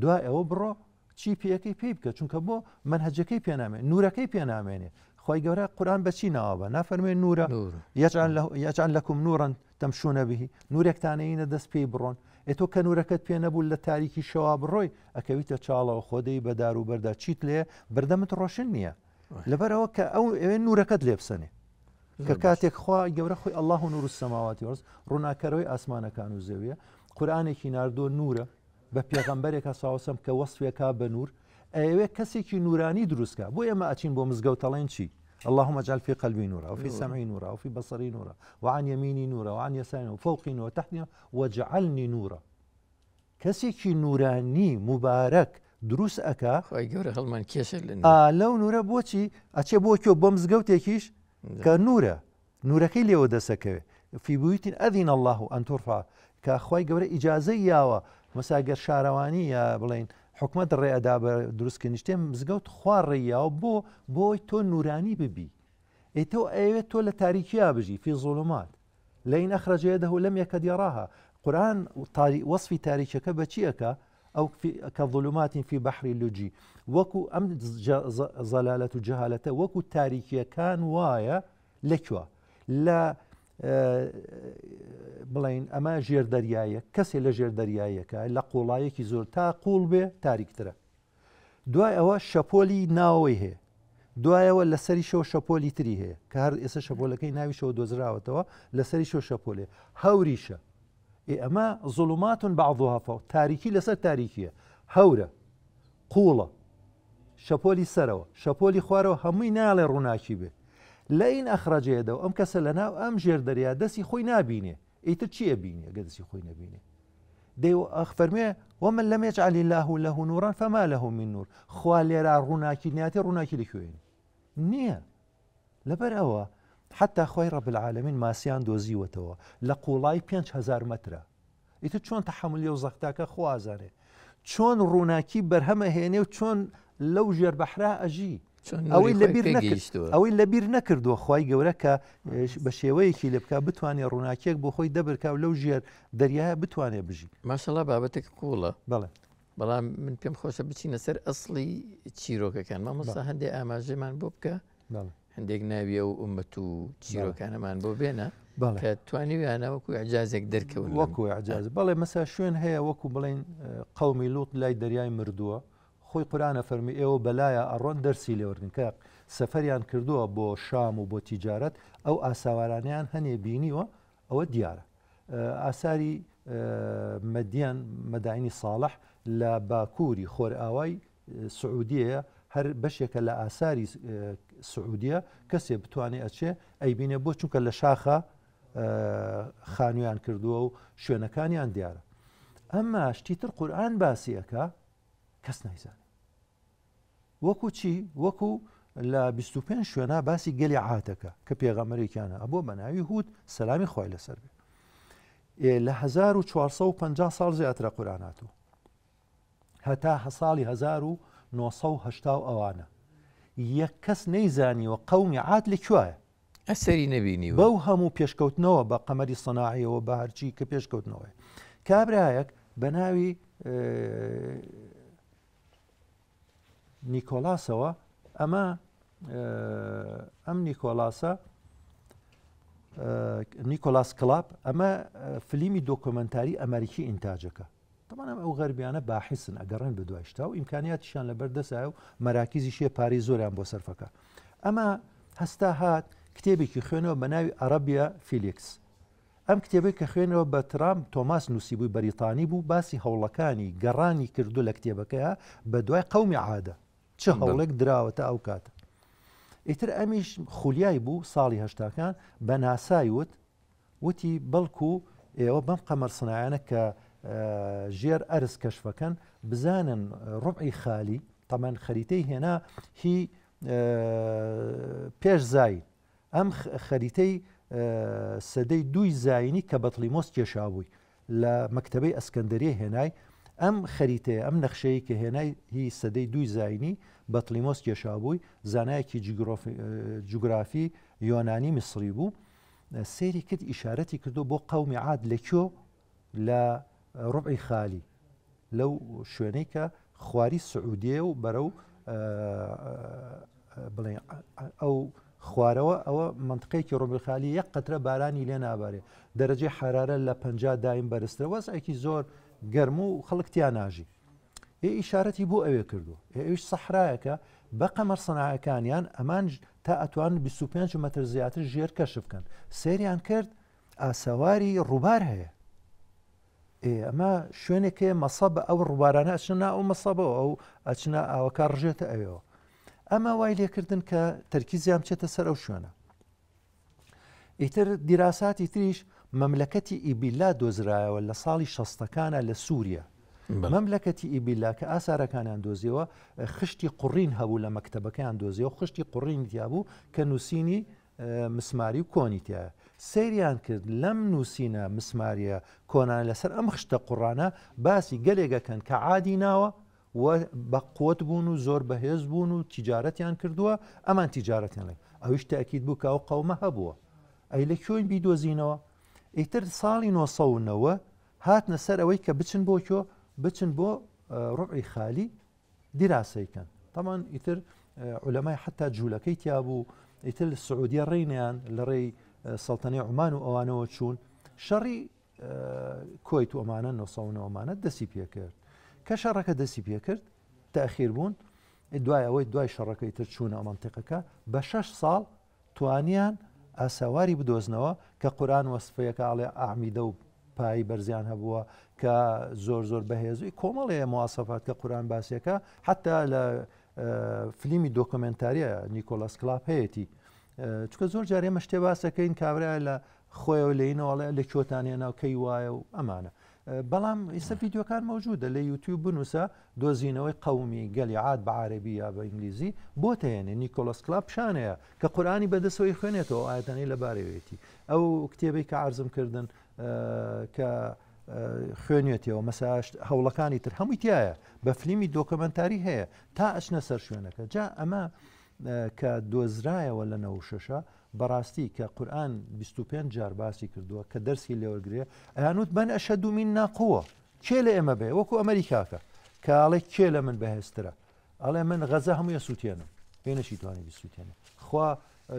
دوای ئەوە بڕۆ چی پێەکەی پێی بکە چونکە بۆ منهەجەکەی پێنامێن نورەکەی پێنامێنێ خی گەورە قورآن بەچی ناوە نافەرمێن نورە یەجعل لەکم نورن تەمشونە بهی نورێکتانەینە دەست پێی بڕۆن ئێتۆ کە نورەکەت پێ نەبوو لە تاریکی شەوا بڕۆی ئەکەویتە چاڵەوە خۆدەی بەدار و بەردا چیت لێ بەردەمت ڕۆشن نییە لەبەرەوە کە ئەوێ نورەکەت لێ بسەنێ کە کاتێک خوا گەورە خۆی الله نور السماوات والارض ڕووناکەرەوەی ئاسمانەکان و زەویە قورآنێکی ناردۆ نورە بە پێغەمبەرێکە ساوسم کە وەصفێکا بە نور ئەوێ کەسێکی نورانی دروستکە بۆ ئێمە ئەچین بۆ مزگەوتەڵێن چی اللهم اجعل في قلبي نورا وفي سمعي نورا وفي بصري نورا وعن يميني نورا وعن يساري وفوقي نورا وتحتي واجعلني نورا کەسێکی نورانی مبارەک دروست ئەکا گەورە هەڵمان کێشە لەو نورە بۆچی ئەچێ بۆ کێ بۆ مزگەوتێکیش کە نورە نورەکەی لێوە دەسەکەوێ في بيوت أذن الله أن ترفع كأخوي جورا إجازة ياوا مساجر شارواني يا بلين حكومة الرئة دروس كنشتم مزجوت خوار ريا بو تو نوراني ببي إتو أيوة لتاريخيا بجي في ظلمات لين أخرج يده لم يكد يراها قرآن وصف تاريخك بشيك أو كظلمات في بحر اللجي وكو أم ضلالة جهالة وكو تاريخيا كان وايا لكوا لا بڵین ئەمە ژێر دەریایە کەسێ لە ژێر دەریایەکە لە قوڵایەکی زۆر تا قوڵ بێ تاریکترە دوای ئەوە شەپۆلی ناوەی هەیە دوایەوە لەسەری شەو شەپۆلی تری هەیە کە هەر ئێستا شەپۆلەکەی ناوی شەوە دۆزراوەتەوە لەسەری شەو شەپۆلێ هەوریشە ئەمە زوڵماتون بەعضوها فەوق تاریکی لەسەر تاریکیە هەورە قوڵە شەپۆلی سەرەوە شەپۆلی خوارەوە هەمووی ناڵێ ڕووناکی بێ لە ئین ئەخراجێدە و ئەم کەسە لە ناو ئەم ژێر دەریا دەستی خۆی نابینێ ئیتر چییە بینێ گە دەستی خۆی نەبینێ دەی ئەخفەرمێ ومن لم يجعل الله له نورا فما له من نور خوا لێرا ڕووناکی نیاتێ ڕووناکی لەکوێنی نییە لەبەر ئەوە حتا خۆی ڕەب العالەمین ماسیان دۆزیوەتەوە لە قوڵای 5,000 مەترە ئیتر چۆن تەحملی و زەختاکە خوازانێ چۆن ڕووناکی بەرهەمە هێنێ و چۆن لەو ژێر بەحرا ئەژی ئەوەی لەبیر نەکردووە خی گەورە کە بە شێوەیەکی لێ بکە بتوانێت ڕووناکیەک بۆ خۆی دەبرکە و لەو ژێر دەریایە بتوانێت بژی ماشەڵا بابەتێک قوڵە بەڵێ بەڵام من پێم خۆشە بچینە سەر ئەسڵی چیرۆکەکان مامۆستا هەندێک ئاماژەمان بۆ بکە هەندێک ناویە و ئومەت و چیرۆکانەمان بۆ بێنە کە توانیویانە وەکو عجازێک دەرکەون وەکو عجاز بەڵێ مەسا شوێن هەیە وەکو بڵێن قەومی لوط لای دەریای مردووە خۆی قورآنە فەرمی ئێوە بەلایە ئەڕۆن دەرسی لێوەرگن کە سەفەریان کردووە بۆ شام و بۆ تیجارەت ئەو ئاساوارانیان هەنێ بینیوە ئەوە دیارە ئاساری مەدیان مەداینی ساڵح لە باکووری خۆرئاوای سعودیەیە هەر بەشێکە لە ئاساری سعودیە کەسێ بتوانێت ئەچێ ئەیبینێ بۆ چونکە لە شاخە خانویان کردووە و شوێنەکانیان دیارە ئەمما شتیتر قورئان باسیەکە کەس نایزانێت وەکو چی وەکو لە 25 شوێنە باسی گەلی عاتەکە کە پێغەمبەرێکیانە ئەبۆ بە ناوی هود سەلامی خۆی لەسەر بێ لە 1450 ساڵ زیاترە قورئان هاتووە هەتا ساڵی 1970 ئەوانە یەک کەس نەیزانیوە قەومی عاد لەکوایە ئەسەری نەبینیوە بەو هەموو پێشکەوتنەوە بە قەمەری سەناعیەوە بە هەرچی کە پێشکەوتنەوەی کابرایەک بە ناوی نیکۆلاسەوە ئەم نیکۆلاسە نیکۆلاس کلاب ئەمە فلیمی دۆکۆمنتاری ئەمریکی ئینتاجەکە طبعا ئەو غەربیانە باحثن ئەگەڕێن بە دوای شتا و ئیمکانیاتیشان لەبەردەسایە و مەراکیزی شێ پارەی زۆریان بۆ سەرفەکە ئەمە هەستا هات کتێبێکی خوێنەوە بە ناوی عەرەبیا فیلیکس ئەم کتێبێک کە خوێنەوە بە ترام تۆماس نووسیبووی بەریتانی بوو باسی هەوڵەکانی گەڕانی کردو لە کتێبەکەیە بە دوای قەومی عادە چه هەوڵێک دراوەتە ئەو کاتە ئیتر ئەمیش خولیای بوو ساڵی هەشتاکان بە ناسای وتی بەڵکو ئێوە بەم قەمەر سنایانە کە ژێر ئەرز کەشفەکەن بزانن ڕوبعی خالی تەمان خەریتەی هێنا هی پێش زاین ئەم خەریتەی سەدەی 2 زاینی کە بەتڵیمۆس کێشابووی لە مەکتەبەی ئەسکەندەریە هێنای ئەم خەریتەیە ئەم نەخشەیە کە هێنای هی سەدەی 2 زاینی بەتڵیمۆس کێشابووی زانایەکی جوگرافی یۆنانی میسری بوو سێری کرد ئیشارەتی کردو بۆ قەومی عاد لەکوێ لە ڕوبعی خالی لەو شوێنەی کە خواری سعودیە و بەرەو بڵێ ئەو خوارەوە ئەوە منطقەیەکی ڕوبعی خالی یەک قەترە بارانی لێ نابارێ دەرەجەی حرارە لە 50 دایم بەرزترە وەزعێکی زۆر گەرم و خەڵکتیان ناژی ئیشارەتی بۆ ئەوێ کردو ئەوش سەحرایەکە بە قەمەر سەناعەکانیان ئەمان تا ئەتوان 25 مەتر زیاتر ژێر کەشف بکەن سێریان کرد ئاسەواری ڕووبار هەیە ئەمە شوێنێکێ مەسەبە ئەو ڕووبارانە ئەچنە ئەو مەسەبەوە ئەو ئەچنە ئاوەکە ڕژێتە ئەوێەوە ئەمە وای لێکردن کە تەرکیزیان بچێتە سەر ئەو شوێنە ئیتر دیراساتی تریش مەملەکەتی ئیبیلا دۆزرایەوە لە ساڵی 60ەکانە لە سووریا مەملەکەتی ئیبیلا کە ئاسارەکانیان دۆزیەوە خشتی قوڕین هەبوو لە مەکتەبەکەیان دۆزیەوە خشتی قوڕین دیابوو کە نووسینی مسماری و کۆنیتیایە سریان کرد لەم نووسینە مسماریە کۆنان لەسەر ئەم خشتە قوڕانە باسی گەلێگەکەن کە عادی ناوە و بە قوت بوون و زۆر بەهێز بوون و تیجارەتیان کردووە ئەمان تیجارەتیان لێ ئەویش تاکید بوو کە ئەو قەومە هەبووە ئەی لە کوێن بیدۆزینەوە ئیتر ساڵی 1990 هاتنە سەر ئەوەی کە بچن بۆ کۆ بچن بۆ ڕوعی خالی دیراسەیکەن تەمان ئیتر علەمای حتا جوولەکەی تیا بوو ئیتر سعودیە ڕێنیان لە ڕێی سەڵتەنەی عومان و ئەوانەوە چوون شەڕی کۆیت و ئەمانە 1990 دەستی پێکرد کە شەڕەکە دەستی پێکرد تاخیر بوون دوای ئەوەی دوای شەڕەکەی تر چوونە ئەمەنتیقەکە بە 6 ساڵ توانیان ئاساواری بدۆزنەوە کە قورآن وەسفەیەکە ئاڵێ ئامیدە و پایی بەرزیان هەبووە کە زۆر بەهێزوی کۆمەڵەیە مواسەفات کە قورآن باسیەکە حتا لە فلیمی دۆکۆمنتاریە نیکۆلاس کلاپ هەیەی چکە زۆر جارێ مەشتێ باسەکەین کابرای لە خۆیەوە لەینەوەڵێ لە کۆتانێناو کەی وایە و ئەمانە بەڵام ئێستا ڤیددیۆکان مەوجودە لە یوتیوب بنووسە دۆزینەوەی قەومی گەلی عاد بە عاربی یا بە ئینگلیزی بۆ تێنێ نیکۆلاس کلاپ شانەیە کە قورآانی بەدەستەوەی خوێنێتەوە ئاەتەنەی لە بارەوێتی ئەو کتێبەی کە عرضم کردن کە خوێنێتەوە مەساش هەوڵەکانی تر هەمووی تایە بە فلیمی دۆکۆمنتاری هەیە تا ئەچنە سەر شوێنەکە جا ئەمە کە دۆزرایەوە لە 96 بەڕاستی کە قورآن 25 جار باسی کردووە کە دەرسی لێوەرگێ ئەیانوت بەن ئەشەد و من ناقووە کێ لە ئێمە بێ وەکو ئەمریکاکە کە ئاڵێ کێ لە من بەهێزترە ئەڵێ من غەزە هەموویە سووتێنم پێ نەشیتوانی بیسووتێنێ خوا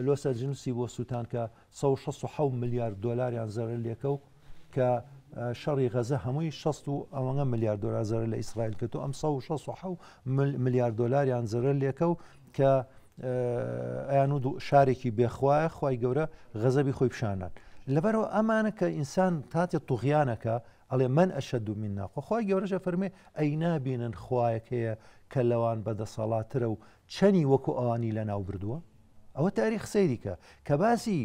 لۆسە جنووسی بۆ سووتان کە 167 میلیارد دۆلاریان زەرر لێکە و کە شەڕی غەزە هەمووی 6 و ئەوەنگە میلیارد دۆلار زەرر لە ئیسرائیل کردو ئەم 167 میلیارد دۆلاریان زەرر لێکە و کە ئەیان و شارێکی بێخوایە خی گەورە غەزەبی خۆی پیشانان لەبەرەوە ئەمانە کە ئینسان تاتێ توغیانەکە ئەڵێ من ئەشەد و من ناخۆ خی گەورەشە فەرمێ ئەی نابینن خوایەک هەیە کە لەوان بەدەسەڵاترە و چەنی وەکو ئەوانی لە ناو بردووە ئەوە تاریخ سەیریکە کە باسی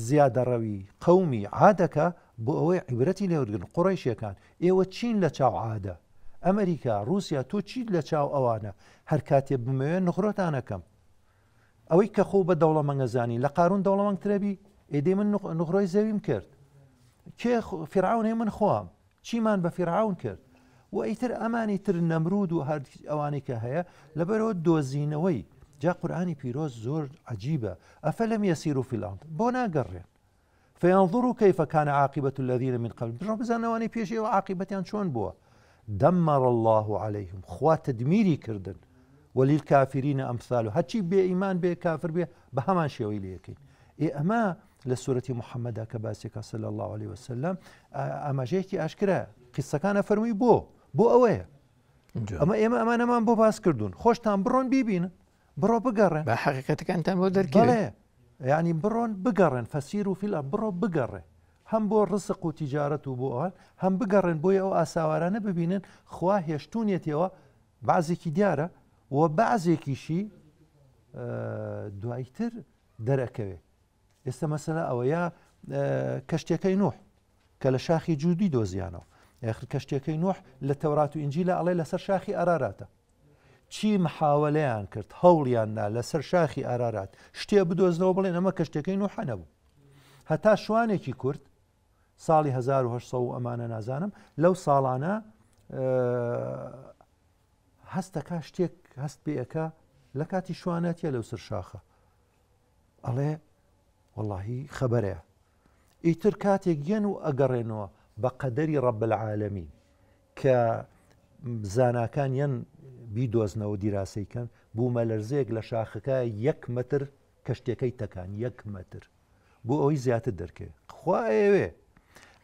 زیادەڕەوی قەومی عادەکە بۆ ئەوەی عیبرەتی لێوەرگن قوڕیشیەکان ئێوە چین لە چاو عادە ئەمریکا رووسیا تۆ چیت لە چاو ئەوانە هەر کاتێ بمەوێ نخڕۆتانەکەم ئەوەی کە خۆ بە دەوڵەمەنگەزانی لە قارون دەوڵەمەنگترەبی ئێدێ من نخڕۆی زەویم کرد کێ فیرعونێ من خۆم چیمان بە فیرعون کرد و ئیتر ئەمانی تر نەمرود و هەر ئەوانی کە هەیە لەبەرەوە دۆزینەوەی جا قورآانی پیرۆز زۆر عجیبە ئەفەلەم یەسیروا فی الأرض بۆ ناگەڕێن فینظروا کەیف کان عاقبة الذین من قبل بڕۆ بزانەوەی پێشەوە عاقبەتیان چۆن بووە دمر الله عليهم خوا تدمیری کردن وللكافرین ئەمثالها هەرچی بێ ئیمان بێ کافر بێ بە هەمان شێوەی لەکەین ئەمە لە سوورەتی محەممەدا کە باسێکە صلی الله عليه وسلم ئاماژەیەکی ئاشکرا قیسەکانە فەرمووی بۆ ئەوەیە ئەمە ئێمە ئەمانەمان بۆ باس کردوون خۆشتان بڕۆن بیبینن بڕۆ بگەڕێن بە حقیقەتەکانتان بۆ دەرکێ یعنی بڕۆن بگەڕێن فەسیر و فیلا بڕۆ بگەڕێ هەم بۆ ڕسق و تیجارەت و بۆ ئەوان هەم بگەڕێن بۆی ئەو ئاساوارانە ببینن خوا هێشتونێتەوە بەعزێکی دیارە و بەعزێکیشی دوایتر دەرەکەوێ ئێستا مەسەلا ئەوەیە کەشتەکەی نوح کە لە شاخی جوودی دۆزیانەوە یاخر کەشتەکەی نوح لە تەورات و ئینجیلە ئەڵێ لەسەر شاخی ئاراراتە چی محاوەلەیان کرد هەوڵیاننا لەسەر شاخی ئارارات شتێ بدۆزنەوە بڵێن ئەمە کەشتەکەی نوح نەبوو هەتا شوانێکی کورد ساڵی 1970 ئەمانە نازانم لەو ساڵانە هەستەکە شتێک هەست پێەکە لە کاتی شوانەتە لەو سەر شاخە ئەڵێ وەڵاهی خەبەرەیە ئیتر کاتێک گەن و ئەگەڕێنەوە بە قەدەری ڕەب العالەمین کە زاناکان یەن بیدۆزنەوە دیراسەیکەن بوومە لەرزەیەک لە شاخەکە 1 متر کەشتەکەی تەکان 1 متر بۆ ئەوەی زیاتر دەرکێ خوا ئێوێ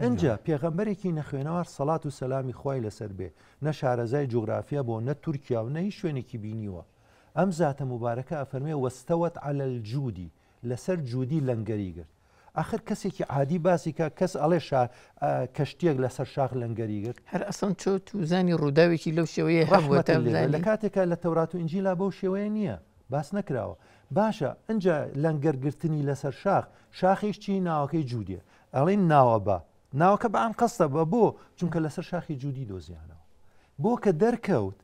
ئەجا پێغەمبەرێکی نەخوێنەوە سەڵات و سەلامی خوای لەسەر بێ نە شارەزای جوگرافیا بۆ نە تورکیا و نەهی شوێنێکی بینیوە ئەم زاتە مبارەکە ئەفەرمێ وەستەوەت عەلە الجودی لەسەر جوودی لەنگەری گرت آخر کەسێکی عادی باسی کە کەس ئەڵێ کەشتێک لەسەر شاخ لەنگەری گرت هەر ئەسڵ چۆ توزانی ڕووداوێکی لەو شێوەیە هەبووە لە کاتێکە لە تەورات و ئینجیلا بەو شێوەیە نییە باس نەکراوە باشە ئەجا لەنگەرگرتنی لەسەر شاخیش چی ناوەکەی جوودیە ئەڵێن ناوە بە ناوەکە بەعام قەستە بە بۆ چونکە لەسەر شاخی جوودی دۆزیانەوە بۆ کە دەرکەوت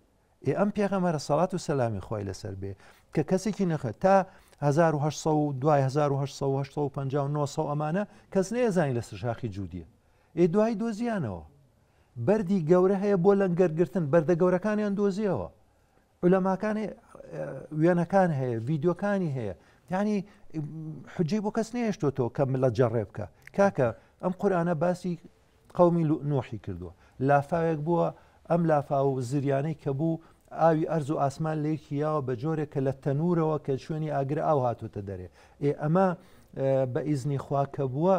ئەم پێغەمبەرە سەڵات و سەلامی خوای لەسەر بێ کە کەسێکی نەخوێت تا 1950 دوای 1950 ئەمانە کەس نێزانی لەسەر شاخی جوودیە دوای دۆزیانەوە بەردی گەورە هەیە بۆ لەنگەرگرتن بەردە گەورەکانیان دۆزیەوە عولەماکانی وێنەکان هەیە ڤیددیۆکانی هەیە یعنی حجەی بۆ کەس نێشتۆتەوە کە لە جەڕێ بکە کاکە ئەم قورآنە باسی قەومی نوحی کردووە لافاوێک بووە ئەم لافا و زریانەی کە بوو ئاوی ئەرز و ئاسمان لێکیاوە بە جۆرێک کە لە تەنورەوە کە شوێنی ئاگرە ئاو هاتوتە دەرێ ئەمە بە ئیزنی خوا کە بووە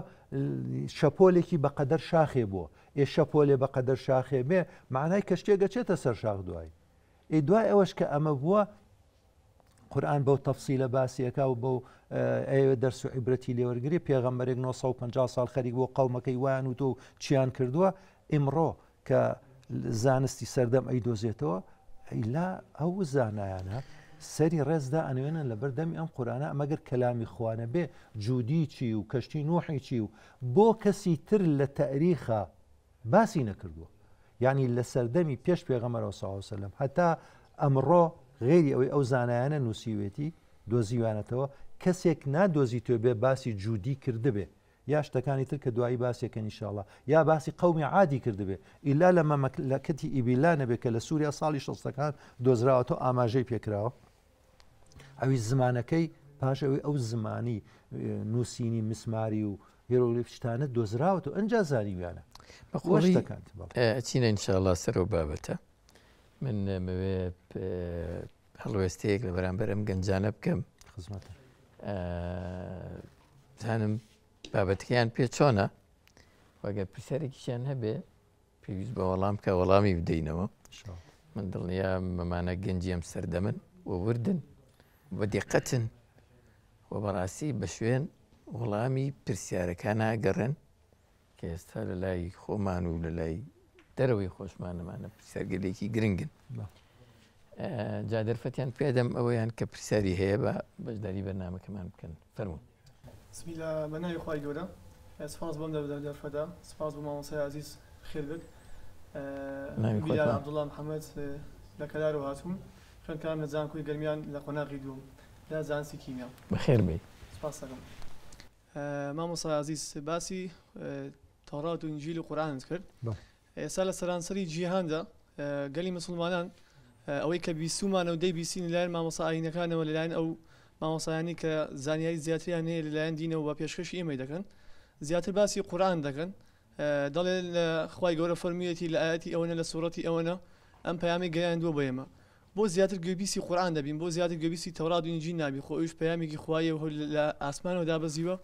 شەپۆلێکی بەقەدەر شاخێ بووە شەپۆلێ بەقەدەر شاخێ بێ معنای کەشتێک گەچێتە سەر شاخ دوای دوای ئەوەش کە ئەمە بووە قورآن بەو تەفسیلە باسیەکە و بەو ئەوێ دەرس و عیبرەتی لێوەرگری پێغەمبەرێک 950 ساڵ خەریک بۆ قەومەکەی وایان و تۆ چیان کردووە ئیمڕۆ کە زانستی سەردەم ئەی دۆزێتەوە ئەیلا ئەو زانایانە سەری ڕێزدا ئەنوێنن لە بەردەمی ئەم قورآنە ئەمەگەر کەلامی خوانە بێ جوودی چی و کەشتی نوحی چی و بۆ کەسی تر لە تەریخە باسی نەکردووە یعنی لە سەردەمی پێش پێغەمبەرەوە صلی الله علیه وسلم هەتا ئەمڕۆ غێری ئەوەی ئەو زانایانە نووسیوێتی دۆزیوانێتەوە کەسێک نادۆزی تۆ بێ باسی جوودی کردبێ یا شتەکانی تر کە دوایی باسێکە ئینشاءڵڵا یا باسی قەومی عادی کردبێ ئیلا لە مەملەکەتی ئیبیلا نەبێت کە لە سووریا ساڵی 60ەکان دۆزراوەتەوە ئاماژەی پێکراوە ئەوی زمانەکەی پاش ئەوەی ئەو زمانی نووسینی مسماری و هێرۆلیفشتانە دۆزراوەتەوە ئەنج زانیویانە ئەچینە ئینشاءڵڵا سەرەوە بابەتە من مەوێ هەڵوێستەیەک لە بەرامبەر ئەم گەنجانە بکەم زانم بابەتەکەیان پێ چۆنە وەگە پرسیارێکیشیان هەبێ پێویست بە وەڵام کە وەڵامی بدەینەوە من دڵنیا مەمانە گەنجی ئەم سەردەمن و وردن بە دقەتن و بەڕاستی بە شوێن وەڵامی پرسیارەکان ناگەڕێن کە ئێستا لە لای خۆمان و لە لای دەرەوەی خۆشمانەمانە پرسیارگەلێکی گرنگن جا دەرفەتیان پێدەم ئەوەیان کە پرسیاری هەیە بە بەشداری بەرنامەکەمان بکەن فەرموون بسمیلا بە ناوی خوای گەورە سپاس بۆم دەرفەدا سپاس بۆ مامۆستای عەزیز خێر بێت بیلال عەبدوڵڵا محەممەد لە کەلار و هاتووم خوێندکارم لە زانکۆی گەرمیان لە قۆناغی دووم لە زانستی کیمیا بەخێر بێ سپاس دەکەم مامۆستای عەزیز باسی تەورات و ئینجیل و قورئانت کرد ئێستا لە سەرانسەری جیهاندا گەلی مسلمانان ئەوەی کە بیستومانە و دەی بیستین لەلایەن مامۆستا ئاینەکانەوە لەلایەن ئەو مامۆسایانی کە زانیاری زیاتریان هەیە لەلایەن دینەوە بە پێشکەشی ئێمەی دەکەن زیاتر باسی قورئان دەکەن دەڵێ خوای گەورە فەرموویەتی لە ئاەتی ئەوەنە لە سوورەتی ئەوەنە ئەم پەیامی گەیاندووە بۆ ئێمە بۆ زیاتر گوێبیستی قورئان دەبین بۆ زیاتر گوێبیستی تەورات و ئینجیل نابی خۆ ئەوش پەیامێکی خوایە و لە ئاسمانەوە دابەزیوە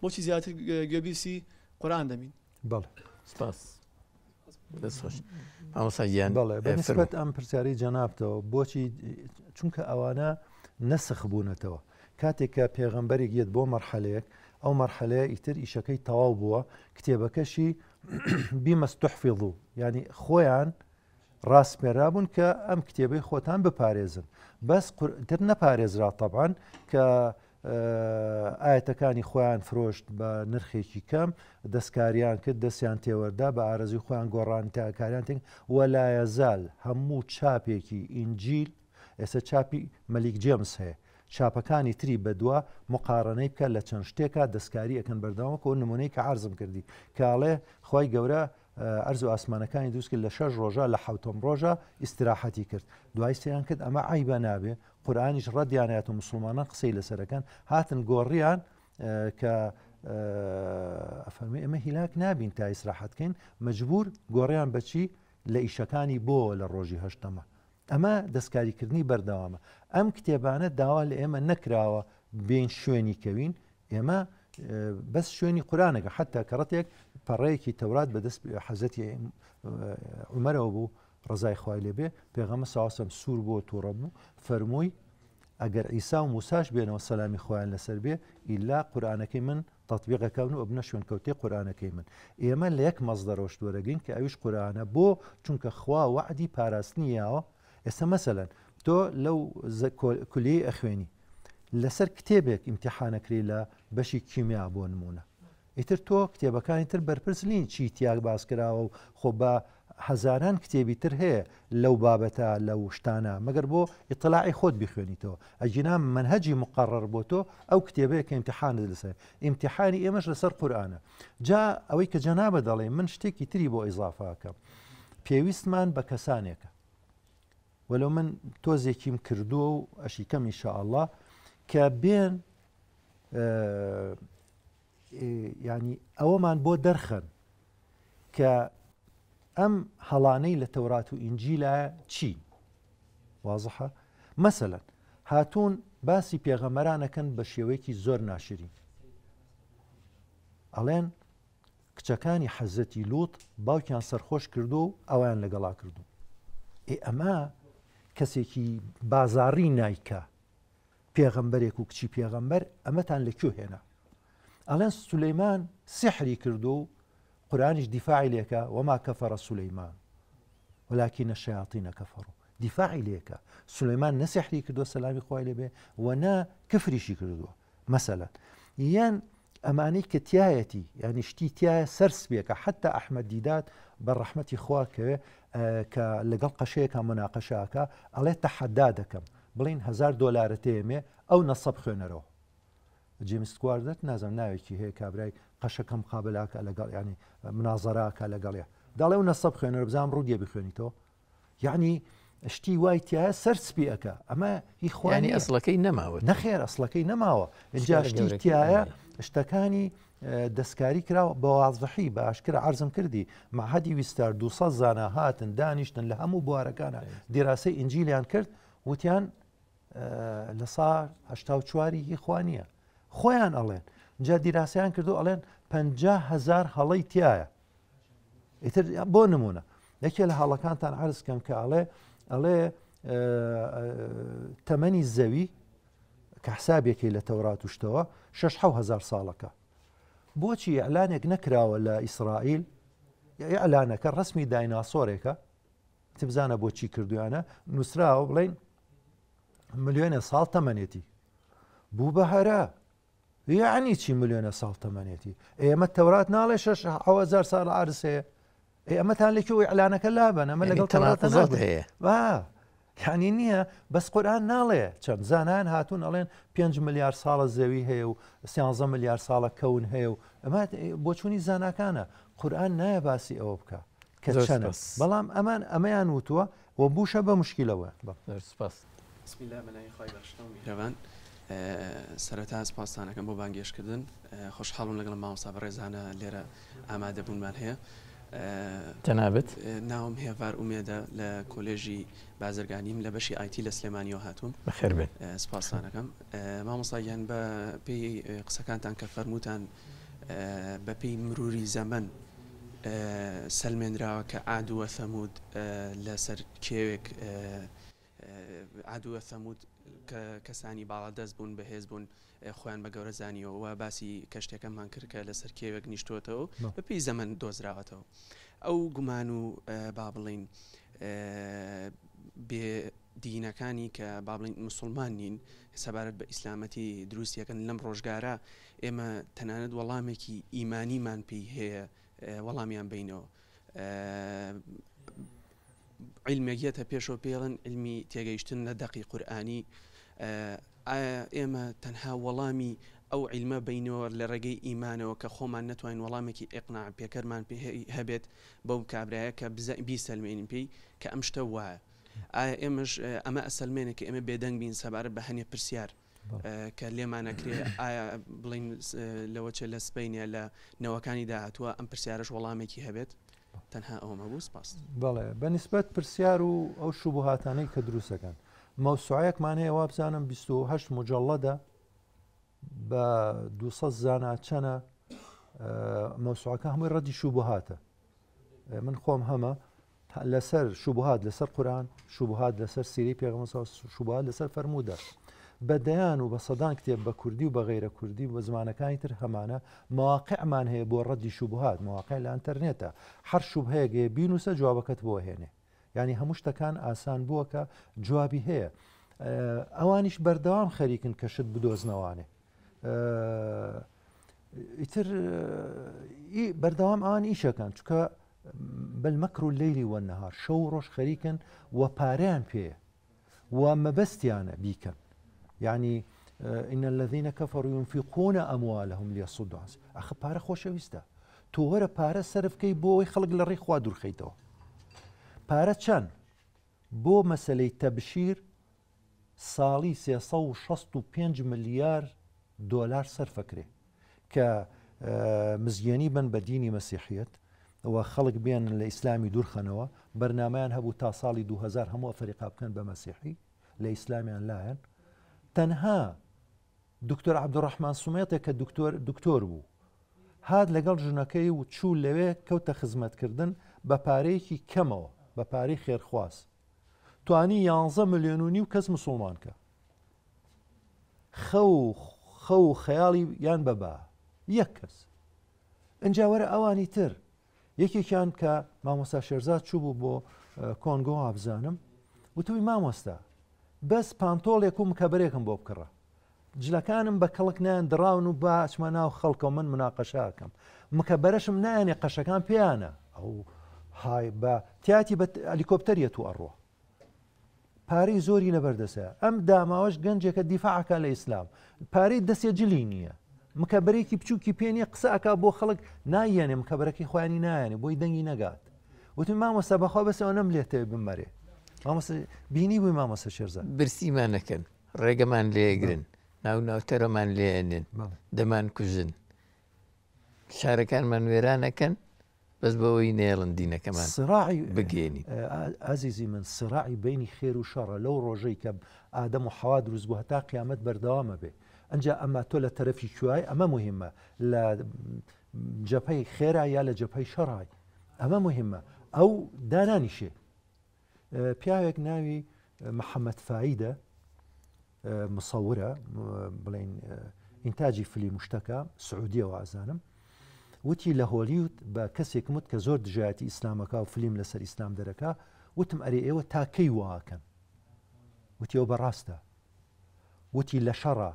بۆچی زیاتر گوێبیستی قورئان دەبین بەڵێ سپاس دەستخۆش مامۆستاگیان بەڵێ بەنسبەت ئەم پرسیارەی جەنابتەوە بۆچی چونکە ئەوانە نەسخ بوونەتەوە کاتێک کە پێغەمبەرێک یەت بۆ مەرحەلەیەک ئەو مەرحەلەیە ئیتر ئیشەکەی تەواو بووە کتێبەکەشی بیمەستوحفیض یعنی خۆیان ڕاستپێرابوون کە ئەم کتێبەی خۆتان بپارێزن بەس تر نەپارێزرا تەبعاً کە ئاەتەکانی خۆیان فرۆشت بە نرخێکی کەم دەستکاریان کرد دەستیان تێوەردا بە ئارەزوی خۆیان گۆڕان تاکاریان تێک وەلایەزال هەموو چاپێکی ئینجیل ئێستا چاپی مەلیک جێمس هەیە چاپەکانی تری بەدووە مقارنەی بکە لە چەند شتێکە دەستکاری ئەەکەن بەرداوەکە و نمونەی کە عرضم کردی کاڵێ خۆی گەورە ئەرز و ئاسمانەکانی دروست کرد لە 6 ڕۆژە لە 7م ڕۆژە ئیستراحەتی کرد دوای سیان کرد ئەمە عیبە نابێ قورئانیش ڕەدیانەت و مسلمانان قسەی لەسەرەکەن هاتن گۆڕیان کە ئەفەرمی ئەمە هیلاک نابین تا ئیسراحەتکەین مەجبور گۆڕیان بەچی لە ئیشەکانی بۆ لە ڕۆژی هەشتەمە ئەمە دەستکاریکردنی بەردەوامە ئەم کتێبانە داوا لە ئێمە نەکراوە بین شوێنی کەوین ئێمە بەس شوێنی قورئانەکە حتا کەڕەتێک پەڕەیەکی تەورات بەدەست حەزەتی عومەرەوە بوو ڕزای خوای لێبێ پێغەمبەر ساسم سوور بۆ تووڕە بوو فەرمووی ئەگەر ئیسا و موساش بێنەوە سەلامی خۆیان لەسەر بێ ئیلا قورئانەکەی من تەطبیقەکەون و ئەبنە شوێن کەوتەی قورئانەکەی من ئێمە لە یەک مەزدەرەوە وەرەگرین کە ئەویش قورئانە بۆ چونکە خوا وعدی پاراستنیەوە ئێستا مەسەلەن تۆ لەو کولیەی ئەخوێنی لەسەر کتێبێک ئیمتیحانەکری لە بەشی کیمیا بۆ نمونە ئیتر تۆ کتێبەکانی تر بەرپرس نین چی تیاگ باس کراوە و خۆ بە هەزاران کتێبی تر هەیە لەو بابەتە لەو شتانە مەگەر بۆ ئیطلاعی خۆت بخوێنیتەوە ئەجینا منهەجی مقرڕ بۆ تۆ ئەو کتێبەیە کە ئیمتیحانت لەسەر ئیمتیحانی ئێمەش لەسەر قورئانە جا ئەوەی کە جەنابە دەڵێ من شتێکی تری بۆ ئیزافاکەم پێویستمان بە کەسانێکە وەلو من تۆزێکیم کردووە و ئەشیکەم ئینشاءالله کە بێن ینی ئەوەمان بۆ دەرخەن کە ئەم هەڵانەی لە تەورات و ئینجیلە چی وازحە مەسەلەن هاتوون باسی پێغەمەرانەکەن بە شێوەیەکی زۆر ناشرین ئەڵێن کچەکانی حەزەتی لووت باوکیان سەرخۆش کردو و ئەویان لەگەڵا کردو ئەمە کەسێکی بازاڕی نایکە پێغەمبەرێک و کچی پێغەمبەر ئەمەتان لەکوێ هێنا ئەڵێن سولەیمان سحری کردو و قورآنیش دیفاعی لێکە وما کەفەرە سولەیمان ولكن الشیاطین کەفەڕوا دیفاعی لێکە سولەیمان نەسحری کردووە سەلامی خوای لێبێ و نا کفریشی کردووە مەسەلەن یان ئەمانەی کە تایەتی یعنی شتی تایە سەرسبێکە حتا ئەحمەد دیدات بە ڕەحمەتی خوا کە لەگەڵ قەشەیەکە مناقەشاکە ئەڵێ تەحەدا دەکەم بڵین $1000 تێمێ ئەو نەسەب خوێنەرەوە جیمس کواردت نازم ناوێکی هەیە کابرای قەشەکەم قابلاکە لەگەڵ ینی منازەراکە لەگەڵێ داڵێ و نەسەب خوێنەر بزانام ڕوودیە بخوێنیتەوە یعنی شتی وای تایە سەرسپیەکە ئەمە هی خوانی ئەسڵەکەی نەماوە نەخێر ئەسڵەکەی نەماوە اینجا شتی تایە شتەکانی دەستکاری کراوە بە وازحی بە ئاشکرا عرضم کردی معهدی ویستار 200 زانە هاتن دانیشتن لە هەموو بوارەکانە دیراسی ئینجیلیان کرد وتیان لە ساڵ 84 هی خوانیە خۆیان ئەڵێن جا دیراسیان کردو ئەڵێن 50,000 هەڵەی تایە ئیتر بۆ نمونە یەکێ لە هەڵەکانتان عرضکەم کە ئەڵێ تەمەنی زەوی کە حسابێکی لە تەورات وشتەوە 6,000 ساڵەکە بۆچی ئەعلانێک نەکراوە لە ئیسرائیل ئەعلانەکە ڕسمی دایناسۆرێکە تبزانە بۆچی کردویانە نووسراوە بڵین ملیۆنە ساڵ تەمەنێتی بوو بە هەرە یعنی چی ملیۆنە ساڵ تەمەنێتی ئێمە تەورات ناڵێ 6,000 ساڵ عرس هەیە ئەمەتان لێکەوە ئەعلانەکە لابن ئەمە لەگەڵ تەناقضات هەیە یعنی نییە بەس قورئان ناڵێ چەند زانان هاتوون ئەڵێن 5 ملیار ساڵە زەوی هەیە و 13 ملیار ساڵە کەون هەیە و ئەمە بۆچوونی زانکانە قورئان نایە باسی ئەوە بکە کە چەنە بەڵام ئەمەیان وتووە و بوشە بە مشکیلەوە میرەوان سەرەتا سپاسانەکەم بۆ بانگێشکردن خۆشحاڵم لەگەڵ مامۆستا بەڕێزانە لێرە ئامادەبوونمان هەیە تەنابەت ناوم هێڤار ئومێدە لە کۆلێژی بازرگانیم لە بەشی ئایتی لە سلێمانیەوە هاتووم بەخێر بێت سپاسانەکەم مامۆستایان بە پێی قسەکانتان کە فەرمووتان بە پێی مروری زەمن سەلمێنراوە کە عادووە ثەمود لەسەر کێوێک عادووە ثەمود کە کەسانی باڵادەست بوون بەهێز بوون خۆیان بە گەورە زانیەوە و باسی کەشتێکەکەمان کرد کە لەسەر کێوێک نیشتوتەوە بە پێی زەمن دۆزراوەتەوە ئەو گومان و با بڵین بێ دینەکانی کە با بڵین موسڵمان نین سەبارەت بە ئیسلامەتی دروستیەکەن لەم ڕۆژگارە ئێمە تەنانەت وەڵامێکی ئیمانیمان پێی هەیە وەڵامیان بینەوە علمێکیەتە پێشەوە پێڵن علمی تێگەیشتن لە دەقی قورئانی ئێمە تەنها وەڵامی ئەو علمە بینەوە لە ڕێگەی ئیمانەوە کە خۆمان نەتوانین وەڵامێکی ئێقناع پێکەرمان پێ هەبێت بەو کابرایە کە بیسەلمێنین پێی کە ئەم شتە وایە ئایا ئێمەش ئەمە ئەسەلمێنێکی ئێمە بێدەنگ بین سەبارەت بە هەنێ پرسیار کە لێمانەکرێ ئایا بڵین لەوە چێ لە سپەینە لە نەوەکانی داهاتووە ئەم پرسیارش وەڵامێکی هەبێت تەنها ئەومە بوو سپاس بەڵێ بەنسبەت پرسیار و ئەو شوبهاتانەی کە دروستەکەن مەوسوعەیەکمان هەیە وا بزانم 28 مجەڵەدە بە 200 زانە چەنە مەوسوعەکە هەمووی ڕەدی شوبهاتە من خۆم هەمە لەسەر شوبهات لەسەر قورئان شوبهات لەسەر سیرەی پێغەمبەر شوبهات لەسەر فەرموودە بەدەیان و بە سەدان کتێب بە کوردی و بە غەیرە کوردی و بە زمانەکانی تر هەمانە مواقعمان هەیە بۆ ڕەدی شوبهات مواقع لە ئینتەرنێتە هەر شوبهەیەک بینوسە جوابەکەت بۆ هێنێ ینی هەموو شتەکان ئاسان بووە کە جوابی هەیە ئەوانیش بەردەوام خەریکن کە شت بدۆزنەوانێ ئیتر بەردەوام ئەوان ئیشەکەن چکە بالمەکر و اللەیلی وەالنەهار شەو ڕۆژ خەریکن و پارەیان پێیە و مەبەستیانە بیکەن یعنی إن الذين كفروا ينفقون أموالهم ليصدوا عن سبيل الله. أخ پارە خۆشەویستە تۆ وەرە پارە سەرفکەی بۆ ئەوەی خەڵک لە ڕێی خوا دوورخەیتەوە پارە چەند بۆ مەسەلەی تەبشیر ساڵی 365 ملیار دۆلار سەرفەکرێ کە مزگەنی بن بە دینی مەسیحیەت و خەڵک بێن لە ئیسلامی دوورخەنەوە بەرنامەیان هەبوو تا ساڵی 2000 هەموو ئەفریقا بکەن بە مەسیحی لە ئیسلامیان لایەن تەنها دکتۆر عەبدوڕەحمان سومێتێک کە دکتۆر بوو هات لەگەڵ ژنەکەی و چوو لەوێ کەوتە خزمەتکردن بە پارەیەکی کەمەوە بە پارەی خێرخواست توانی 11 ملیۆن و نیو کەس مسلمانکە خەو خەیاڵی یان بەبا یەک کەس ئەجا وەرە ئەوانی تر یەکێکیان کە مامۆستا شێرزاد چوو بوو بۆ کۆنگۆ ئابزانم وتوی مامۆستا بەس پانتۆڵێک و مکەبەرێکم بۆ بکڕە جلەکانم بە کەڵک نان دراون و باچمە ناو خەڵکە من مناقەشاکەم مکەبەرەشم نایەنێ قەشەکان پێیانە ئەو های بە تیاتی بە ئەلیکۆپتەریە تو ئەڕۆ پارەی زۆری لەبەردەسە ئەم داماوەش گەنجێکە دیفاعەکە لە ئیسلام پارەی دەستێ جلی نییە مکەبەرێکی بچووکی پێنیە قسەکە بۆ خەڵک نایەنێ مکەبەرەکەی خۆیانی نایەنێ بۆی دەنگی نەگات وتم مامۆستا بەخوا بەسەوە نەم لێتەوە بمەرێ بینی بووی مامۆستا شێرزاد برسیمان نەکەن ڕێگەمان لێگرن ناوتەرەمان لێنن دەمان کوژن شارەکانمان وێرانەکەن بەس بەوەی نێڵن دینەکەمان سراعی بگێنی ئازیزی من سراعی بینی خێر و شەڕە لەو ڕۆژەی کە ئادەم و حەوا دروست بوو هەتا قیامەت بەردەوامە بێ ئەنجا ئەمە تۆ لە تەرەفی کوای ئەمە مهمە لە جەپەی خێرا یا لە جەپەی شەڕای ئەمە مهمە ئەو دانانیشێ پیاوێک ناوی محەممەد فایدە مصورە بڵین ئینتاجی فیلم شتەکە سعودیەوە ئازانم وتی لە هۆلیوود بە کەسێکم وت کە زۆر دژایەتی ئیسلامەکە و فیلم لەسەر ئیسلام دەرەکە وتم ئەرێ ئێوە تاکەی واکەن وتی ئەو بەڕاستە وتی لە شەڕە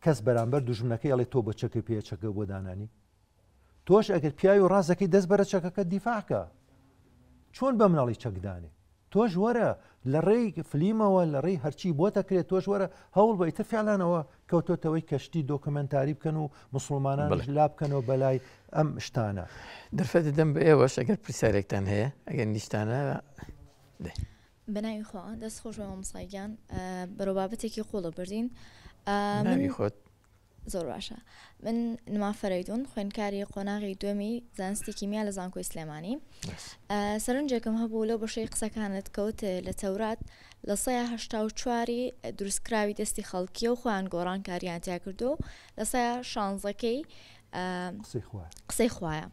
کەس بەرامبەر دوژمنەکەی ئەڵێ تۆ بە چەکە پێ چەکە بۆ دانانی تۆش ئەگەر پیاوی و ڕازەکەی دەست بەرە چەکەکە دیفاعکە چۆن بە مناڵی چەکدانێ تۆش وەرە لە ڕێی فلیمەوە لە ڕێی هەرچی بۆ دەکرێت تۆش وەرە هەوڵ بە ئیتر فیالانەوە کەوتۆتەوەی کەشتی دۆکمنتاری بکەن و مسلمانان لا بکەنەوە بەلای ئەم شتانە دەرفەت دەم بە ئێوەش ئەگەر پرسیارێکتان هەیە ئەگەر نیشتانە بەناوی خۆ دەست خۆش بەوە مسایگیان بەرەو بابەتێکی قوڵە بردین ناوی خۆت زۆر باشە من نما فەرەیدون خوێندکاری قۆناغی دوێمی زانستی کیمیا لە زانکۆی سلێمانی سەرنجێکم هەبوو لەو بەشەی قسەکانت کەوت لە تەورات لە 184 دروستکراوی دەستی خەڵکیە و خۆیان گۆڕان کاریان تیا کردو لە 16ەکەی قسەی خوایە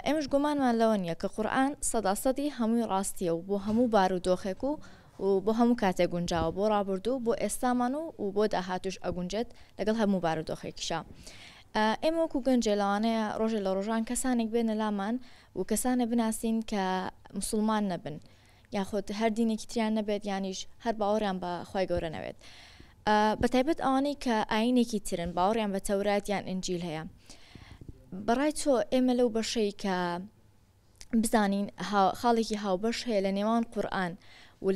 ئێمەش گومانمان لەوە نییە کە قورئان 100% هەمووی ڕاستیە و بۆ هەموو بار و دۆخێک و بۆ هەموو کاتێک گونجاوە بۆ ڕابردوو بۆ ئێستامان و بۆ داهاتوش ئەگونجێت لەگەڵ هەموو بار و دۆخێکیشە ئێمە وەکو گەنجێ لەوانەیە ڕۆژێ لە ڕۆژان کەسانێک بێنە لامان و کەسانە بناسین کە موسڵمان نەبن یاخۆت هەر دینێکی تریان نەبێت یانیش هەر باوەڕیان بە خوای گەورە نەوێت بەتایبەت ئەوانەی کە ئاینێکی ترن باوەڕیان بە تەورات یان ئنجیل هەیە بەڕای تۆ ئێمە لەو بەشەی کە بزانین خاڵێکی هاوبەش هەیە لە نێوان قورئان و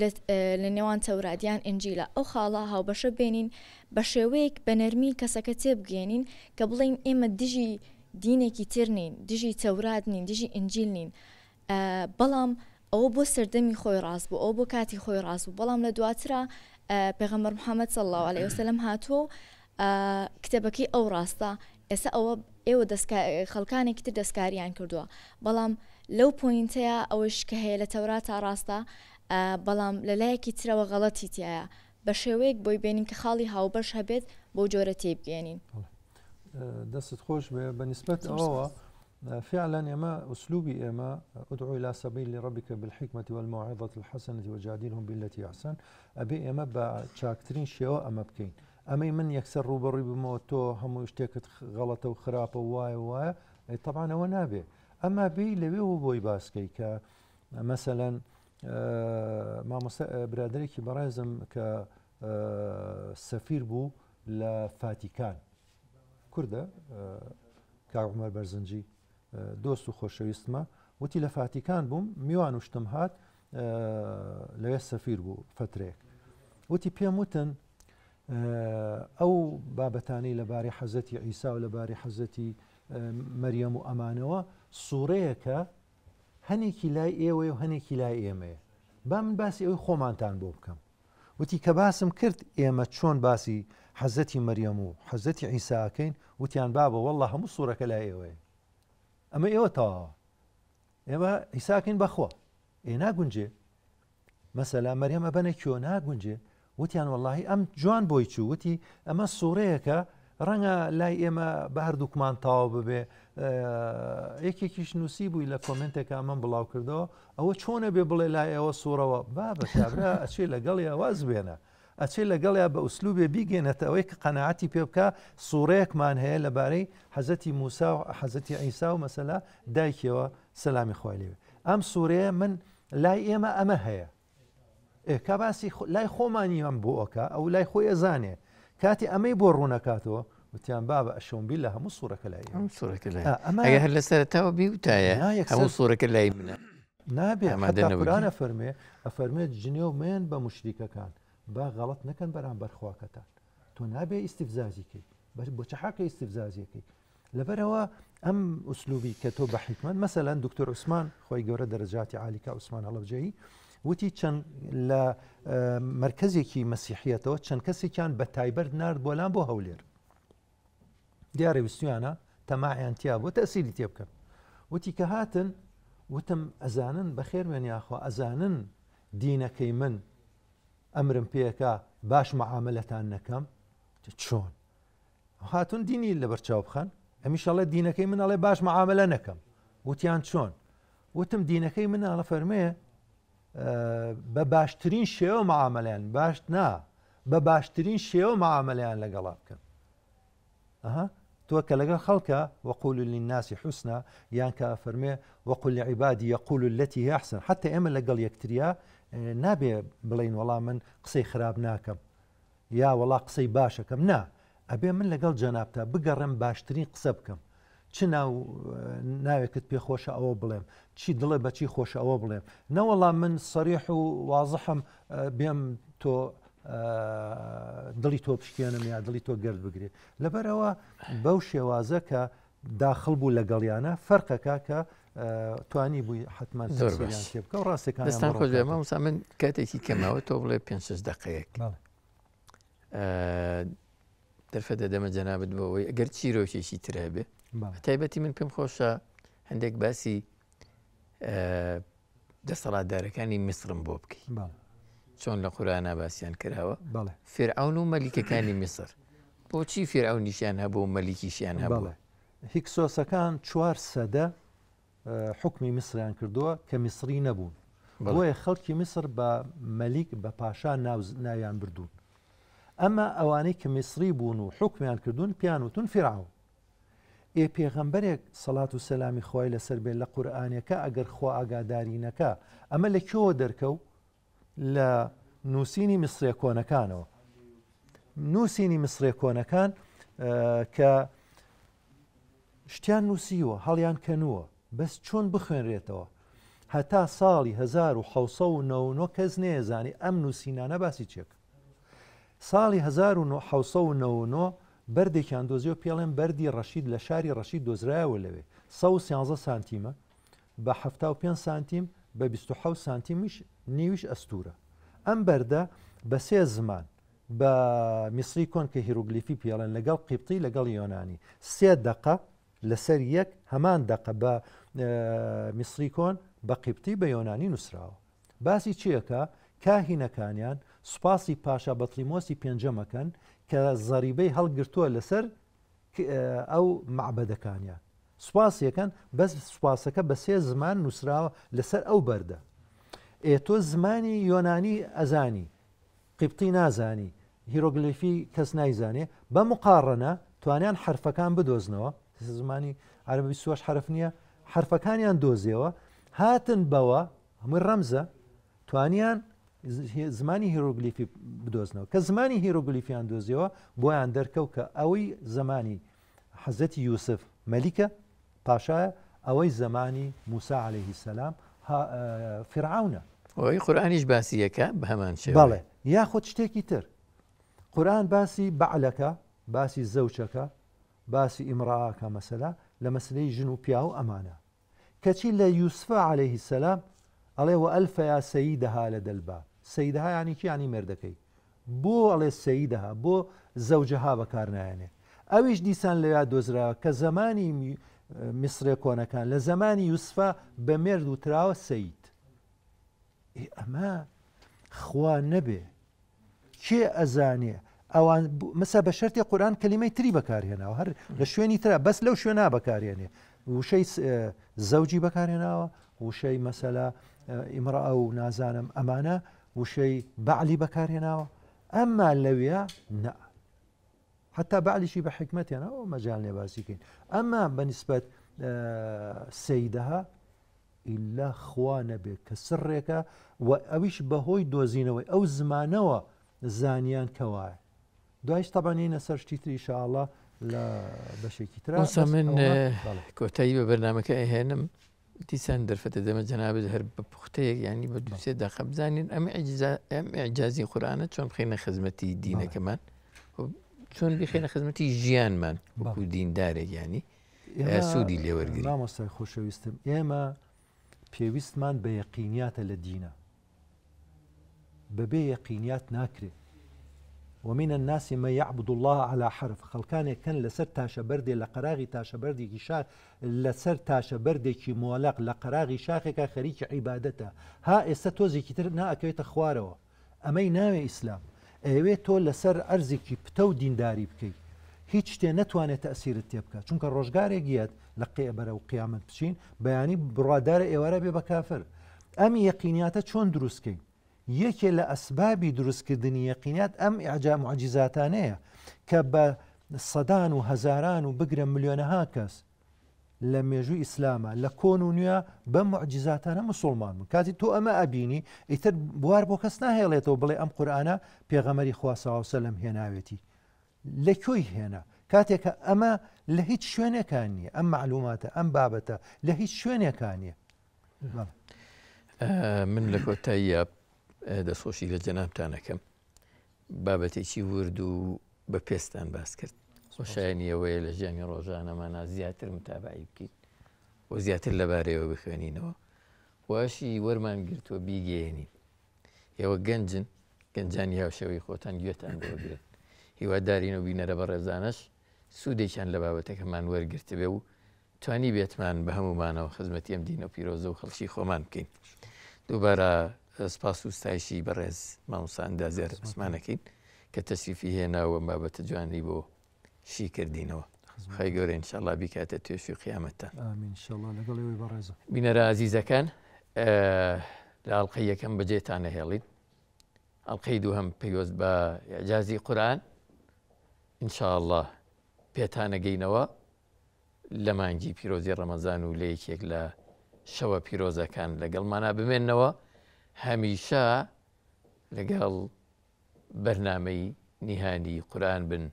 لە نێوان تەوراتیان ئنجیلە ئەو خاڵە هاوبەشە بێنین بە شێوەیەک بە نەرمی کەسەکە تێبگەێنین کە بڵین ئێمە دژی دینێکی تر نین دژی تەورات نین دژی ئنجیل نین بەڵام ئەوە بۆ سەردەمی خۆی ڕاست بوو ئەو بۆ کاتی خۆی ڕاست بوو بەڵام لە دواترە پێغەمبەر محەممەد صلی الله عليه وسلم هاتووە کتێبەکەی ئەو ڕاستە ئێستا ئێوە خەڵکانێکی تر دەستکاریان کردووە بەڵام لەو پۆینتەیە ئەوەش کە هەیە لە تەوراتە ڕاستە بەڵام لەلایەکی ترەوە غەڵەتی تایە بە شێوەیەک بۆی بینین کە خاڵی هاوبەش هەبێت بۆ جۆرە تێبگەێنین دەستت خۆش بێ بەنسبەت ئەوەوە فعلا ئێمە ئوسلوبی ئێمە ادعو إلى سبيل ربك بالحكمة والموعظة الحسنة وجادلهم بالتي أحسن ئەبێ ئێمە بە چاکترین شێوە ئەمە بکەین ئەمەی من یەکسەر ڕوبەڕووی بمەوە تۆ هەموو شتێکت غەڵەتە و خراپە وایە طبعا ئەوە نابێ ئەمە بێ لەوێ و بۆی باسکەی کە مەسەلەن برادێکی بەڕێزم کە سەفیر بوو لە فاتیکان کوردە کاک عومەر بەرزنجی دۆست و خۆشەویستمە وتی لە فاتیکان بووم میوان وشتم هات لەوێ سەفیر بوو فترێک وتی پێم وتن ئەو بابەتانەی لەبارەی حەزەتی عیسا و لەبارەی حەزەتی مەریەم و ئەمانەوە سوورەیەکە هەنێکی لای ئێوەیە و هەنێکی لای ئێمەیە با من باسی ئەوەی خۆمانتان بۆ بکەم وتی کە باسم کرد ئێمە چۆن باسی حەزەتی مەریەم و حەزەتی عیساکەین وتیان بابە وەڵڵا هەموو سوورەکە لای ئێوەیە ئەمە ئێوە تەواوە ئێمە عیساکەین بەخوا ناگونجێ مەسەلا مەریەمە بەنە کیۆ ناگونجێ وتیان وەڵڵاهی ئەم جوان بۆی چوو وتی ئەمە سوورەیەکە ڕەنگە لای ئێمە بە هەردووکمان تاوا ببێ یەکێکیش نووسی بووی لە کۆمنتێکە من بڵاو کردەوە ئەوە چۆنە بێ بڵێ لای ئەوە سوورەوە بابە کابرا ئەچێ لەگەڵ واز بێنە ئەچێ لەگەڵیا بە ئوسلوبێ بیگەێنێتە ئەوەی کە قەنەعەتی پێ بکە سوورەیەکمان هەیە لەبارەی حەزەتی موسا و حەزەتی عیسا و مەسەلا دایکەوە سەلامی خوای لێوێ ئەم سوورەیە من لای ئێمە ئەمە هەیە کا باسی لای خۆمانی ئەم بۆ ئەوکە ئەو لای خۆی ئەزانێ کاتی ئەمەی بۆ ڕوونەکاتەوە وتیان بابە ئەشۆمبیل لە هەموو سوورەکە لای ئەم سوورەکە لای ئەگە هەر لە سەرتاوە بیوتایە هەموو سوورەکە لای منە نابێ قورآنە فەرمێ ئەفەرمێت جنێ و مێن بە موشریکەکان با غەڵەت نەکەن بەرامبەر خواکەتان تۆ نابێ ئیستیفزازیکەی بۆ چ حەقی ئیستیفزازیەکەی لەبەرەوە ئەم ئوسلوبی کە تۆ بە حیکمەت مەسەلەن دکتۆر عوسمان خۆی گەورە دەرەجاتی عالیکە عوسمان هەڵەبجەیی وتی چەند لە مرکزێکی مەسیحیەتەوە چەند کەسێکیان بە تایبەت نرد بۆلان بۆ هەولێر دیارە ویستیانە تەماعیان بۆ تەسیری تێ بکەن وتی کە هاتن وتم ئەزانن بەخێر وێنیاخوا ئەزانن دینەکەی من ئەمرم پێەکە باش مەعاملەتان نەکەم چۆن هاتون دینی لەبەرچاو بخەن ئەمیشەڵێ دینەکەی منەڵێ باش مەعاملە نەکەم وتیان چۆن وتم دینەکەی مناڵە فەرمێ بە باشترین شێوە مەعاملەیان باش نا بە باشترین شێوە مەعاملەیان لەگەڵا بکەن تۆ کە لەگەڵ خەڵکە وەقول للناس حوسنا یان کە فەرمێ وەقل لعبادی یقول التي هي احسن حتى ئێمە لەگەڵ یەکتریا نابێ بڵین وەڵام من قسەی خراپ ناکەم یا وەڵا قسەی باشەکەم نا ئەبێ من لەگەڵ جەنابتا بگەڕێم باشترین قسە بکەم چ ناوێکت پێ خۆشە ئەوە بڵێم چی دڵێ بەچی خۆشە ئەوە بڵێم نەوەڵام من سەریح و وازحم بێم تۆ دڵی تۆ پشکێنم یا دڵی تۆ گرد بگرێت لەبەرەوە بەو شێوازە کە داخل بوو لەگەڵیانە فەرقەکە کە توانی بووی حتمان پێ بکە و ڕاستەکان دەستان خۆش بێ مامۆستا من کاتێکی کەمەوە تۆ بڵێ 5 دقەیەک دەرفەتە دەمە جەنابەت بەوەی ئەگەر چیرۆکێکی ترە بێ تایبەتی من پێم خۆشە هەندێک باسی دەسەڵاتدارەکانی میسرم بۆ بکەی چۆن لە قورئانە باسییان کراوە فێرعەون و مەلیکەکانی میسر بۆچی فێرعەونیشیان هەبوو و مەلیکیشیان هەبووە هیکسۆسەکان 4 سەدە حکمی میسریان کردووە کە میسری نەبوون بۆیە خەڵکی میسر بە مەلیک بە پاشا ناویان بردوون ئەمە ئەوانەی کە میسری بوون و حکمیان کردوون پیانوتون فێرعەون پێغەمبەرێک سەڵات و سەلامی خۆی لەسەر بێت لە قورئانەکە ئەگەر خوا ئاگادارینەکە ئەمە لە کێوە دەرکەوت لە نووسینی میسرێ کۆنەکانەوە نووسینی میسرێ کۆنەکان کە شتیان نووسیوە هەڵیان کەنووە بەس چۆن بخوێنرێتەوە هەتا ساڵی 1990 کەس نێزانی ئەم نووسینانە باسی چێک ساڵی 1990 بەردێکیان دۆزیەوە پێڵێن بەردی ڕەشید لە شاری ڕەشید دۆزرایەوە لەوێ 113 سانتیمە بە 75 سانتیم بە 27 سانتیمیش نیویش ئەستورە ئەم بەردە بە 3 زمان بە میسری کۆن کە هیروگلیفی پێڵێن لەگەڵ قیبتی لەگەڵ یۆنانی 3 دقە لەسەر یەک هەمان دقە بە میسری کۆن بە قیبتی بە یۆنانی نووسراوە باسی چیەکە کاهینەکانیان سوپاسی پاشا بەتلیمۆسی پێنجەمەکەن کە زەریبەی هەڵگرتووە لەسەر ئەو معبەدەکانیان سوپاسیەکەن بەس سوپاسەکە بە 3 زمان نووسراوە لەسەر ئەو بەردە تۆ زمانی یۆنانی ئەزانی قیبتی نازانی هیرۆگلیفی کەس نایزانێ بە مقارڕەنە توانیان حرفەکان بدۆزنەوە زمانی عەرەبی 28 حرف نییە حرفەکانیان دۆزیەوە هاتن بەوە هەمووی ڕەمزە توانیان زمانی هیرۆگلیفی بدۆزنەوە کە زمانی هیرۆگلیفیان دۆزیەوە بۆیان دەرکەوت کە ئەوەی زمانی حەزەتی یوسف مەلیکە پاشایە ئەوەی زمانی موسا عليهەیهی سەلام فرعونە ئەوەی قورئانیش باسیەکە بە هەمان شێوە. بەڵێ یاخود شتێکی تر قورئان باسی بەعلەکە باسی زەوجەکە باسی ئیمڕاکە مەسەلا لە مەسلەی ژن و پیا و ئەمانە کەچی لە یوسفە عليهەیهی سەلام ئەڵێ وەئەلفەیا سەیدەها لە دەلباب سەیدەها یانی کی یانی مێردەکەی بۆ ئەڵێ سەیدەها بۆ زەوجەها بەکارنایەنێ ئەویش دیسان لەویا دۆزراوە کە زمانی میسرێ کۆنەکان لە زمانی یوسفە بە مێرد و تراوە سەید ئەمە خوا نەبێ کێ ئەزانێ ئەوان مەسا بە شەرتی قورئان کەلیمەی تری بەکارهێناوە هەر لە شوێنی ترە بەس لەو شوێنە بەکارهێنێ وشەی زەوجی بەکارهێناوە وشەی مەسەلا ئیمڕا و نازانم ئەمانە وشەی بەعلی بەکارهێناوە ئەمما لەوێ نە حتا بەعلیشی بە حکمەتێنەوە مەجال لێ باسیکەین ئەمما بەنسبەت سەیدەها ئیلا خوا نەبێت کە سڕێکە و ئەویش بەهۆی دۆزینەوەی ئەو زمانەوە زانیان کەوایە دوایش تەبانینە سەر شتی تری ئینشاءڵڵا لە بەشێکی ترە من کۆتایی بە بەرنامەکە ئەهێنم دیسان دەرفەتە دەمە جەنابێت هەر بە پوختەیەک ینی بە دووسێ داخە بزانین ئەم ئیعجازی قورئانە چۆن بخینە خزمەتی دینەکەمان چۆن بخێنە خزمەتی ژیانمان وەکو دیندارێک ینی سوودی لێوەرگری. مامۆستای خۆشەویستم ئێمە پێویستمان بە یەقینیاتە لە دینە بەبێ یەقینیات ناکرێت ومن الناس من يعبد الله على حرف خەڵکانێک کەن لەسەر تاشەبەردێ لە قەراغی تاشەبەردێکی شاخ لەسەر تاشەبەردێکی مۆڵق لە قەراغی شاخێکە خەریکی عیبادەتە ها ئێستا تۆزێکی تر ناکەوێتە خوارەوە ئەمەی ناوێ ئیسلام ئەوێ تۆ لەسەر ئەرزێکی پتە و دینداری بکەیت هیچ شتێ نەتوانێت تەئسیرت تێ بکات چونکە ڕۆژگارێک گیات لە قێبەرە و قیامەت بچین بەیانی بڕوادارە ئێوارە بێ بە کافر ئەم یەقینیاتە چۆن دروستکەین یەکێ لە ئەسبابی دروستکردنی یەقینات ئەم ئیعجاب معجیزاتانەیە کە بە سەدان و هەزاران و بگرە ملیۆنەها کەس لە مێژووی ئیسلامە لە کۆن و نوێ بە معجیزاتانە مسلمان بوون کاتی تۆ ئەمە ئەبینی ئیتر بوار بۆ کەس ناهێڵێتەوە بڵێ ئەم قورئانە پێغەمەری خوا صلی الله علیه و سلم هێناوێتی لەکوێی هێنا کاتێکە ئەمە لە هیچ شوێنێکان نییە ئەم معلوماتە ئەم بابەتە لە هیچ شوێنێکان نییە. من لە کۆتاییە دەسۆشی لە جەنابتانەکەم بابەتێکی ورد و بە پێستان باس کرد خۆشایەنیەوەیە لە ژیانی ڕۆژانەمانە زیاتر متابعی بکەین و زیاتر لەبارەیەوە بخوێنینەوە واشی وەرمان گرتووە بیگەێنین ئێوە گەنجن گەنجانی هاوشەوەی خۆتان گوێتان بۆگرن هیوادارین و بینەرە بە ڕێزانش سوودێکیان لە بابەتەکەمان وەرگرتە بێ و توانی بێتمان بە هەمومانەوە خزمەتی ئەم دینە و پیرۆزە و خەڵکی خۆمان بکەین. دووبارە سپاس و ستایشی بەڕێز مامۆستا ئەندازیار عوسمانەکەین کە تەشریفی هێناوە بابەتە جوانی بۆ شی کردینەوە خی گەورە ئینشاءڵڵا بیکاتە توێشی و قیامەتتان. بینەرە ئازیزەکان لە ئەڵقەی یەکەم بەجێتانە هێڵین ئەڵقەی دووهەم پەیوەست بە ئیعجازی قورئان ئینشاءڵڵا پێتانەگەینەوە لە مانگی پیرۆزی ڕەمەزان و لە یەکێک لە شەوە پیرۆزەکان لەگەڵمانە بمێننەوە هەمیشە لەگەڵ بەرنامەی نیهانی قورئان بن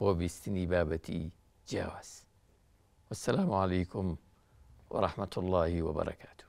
بۆ بیستنی بابەتی جیاواز. والسلام علیکم ورحمة الله وبركاته.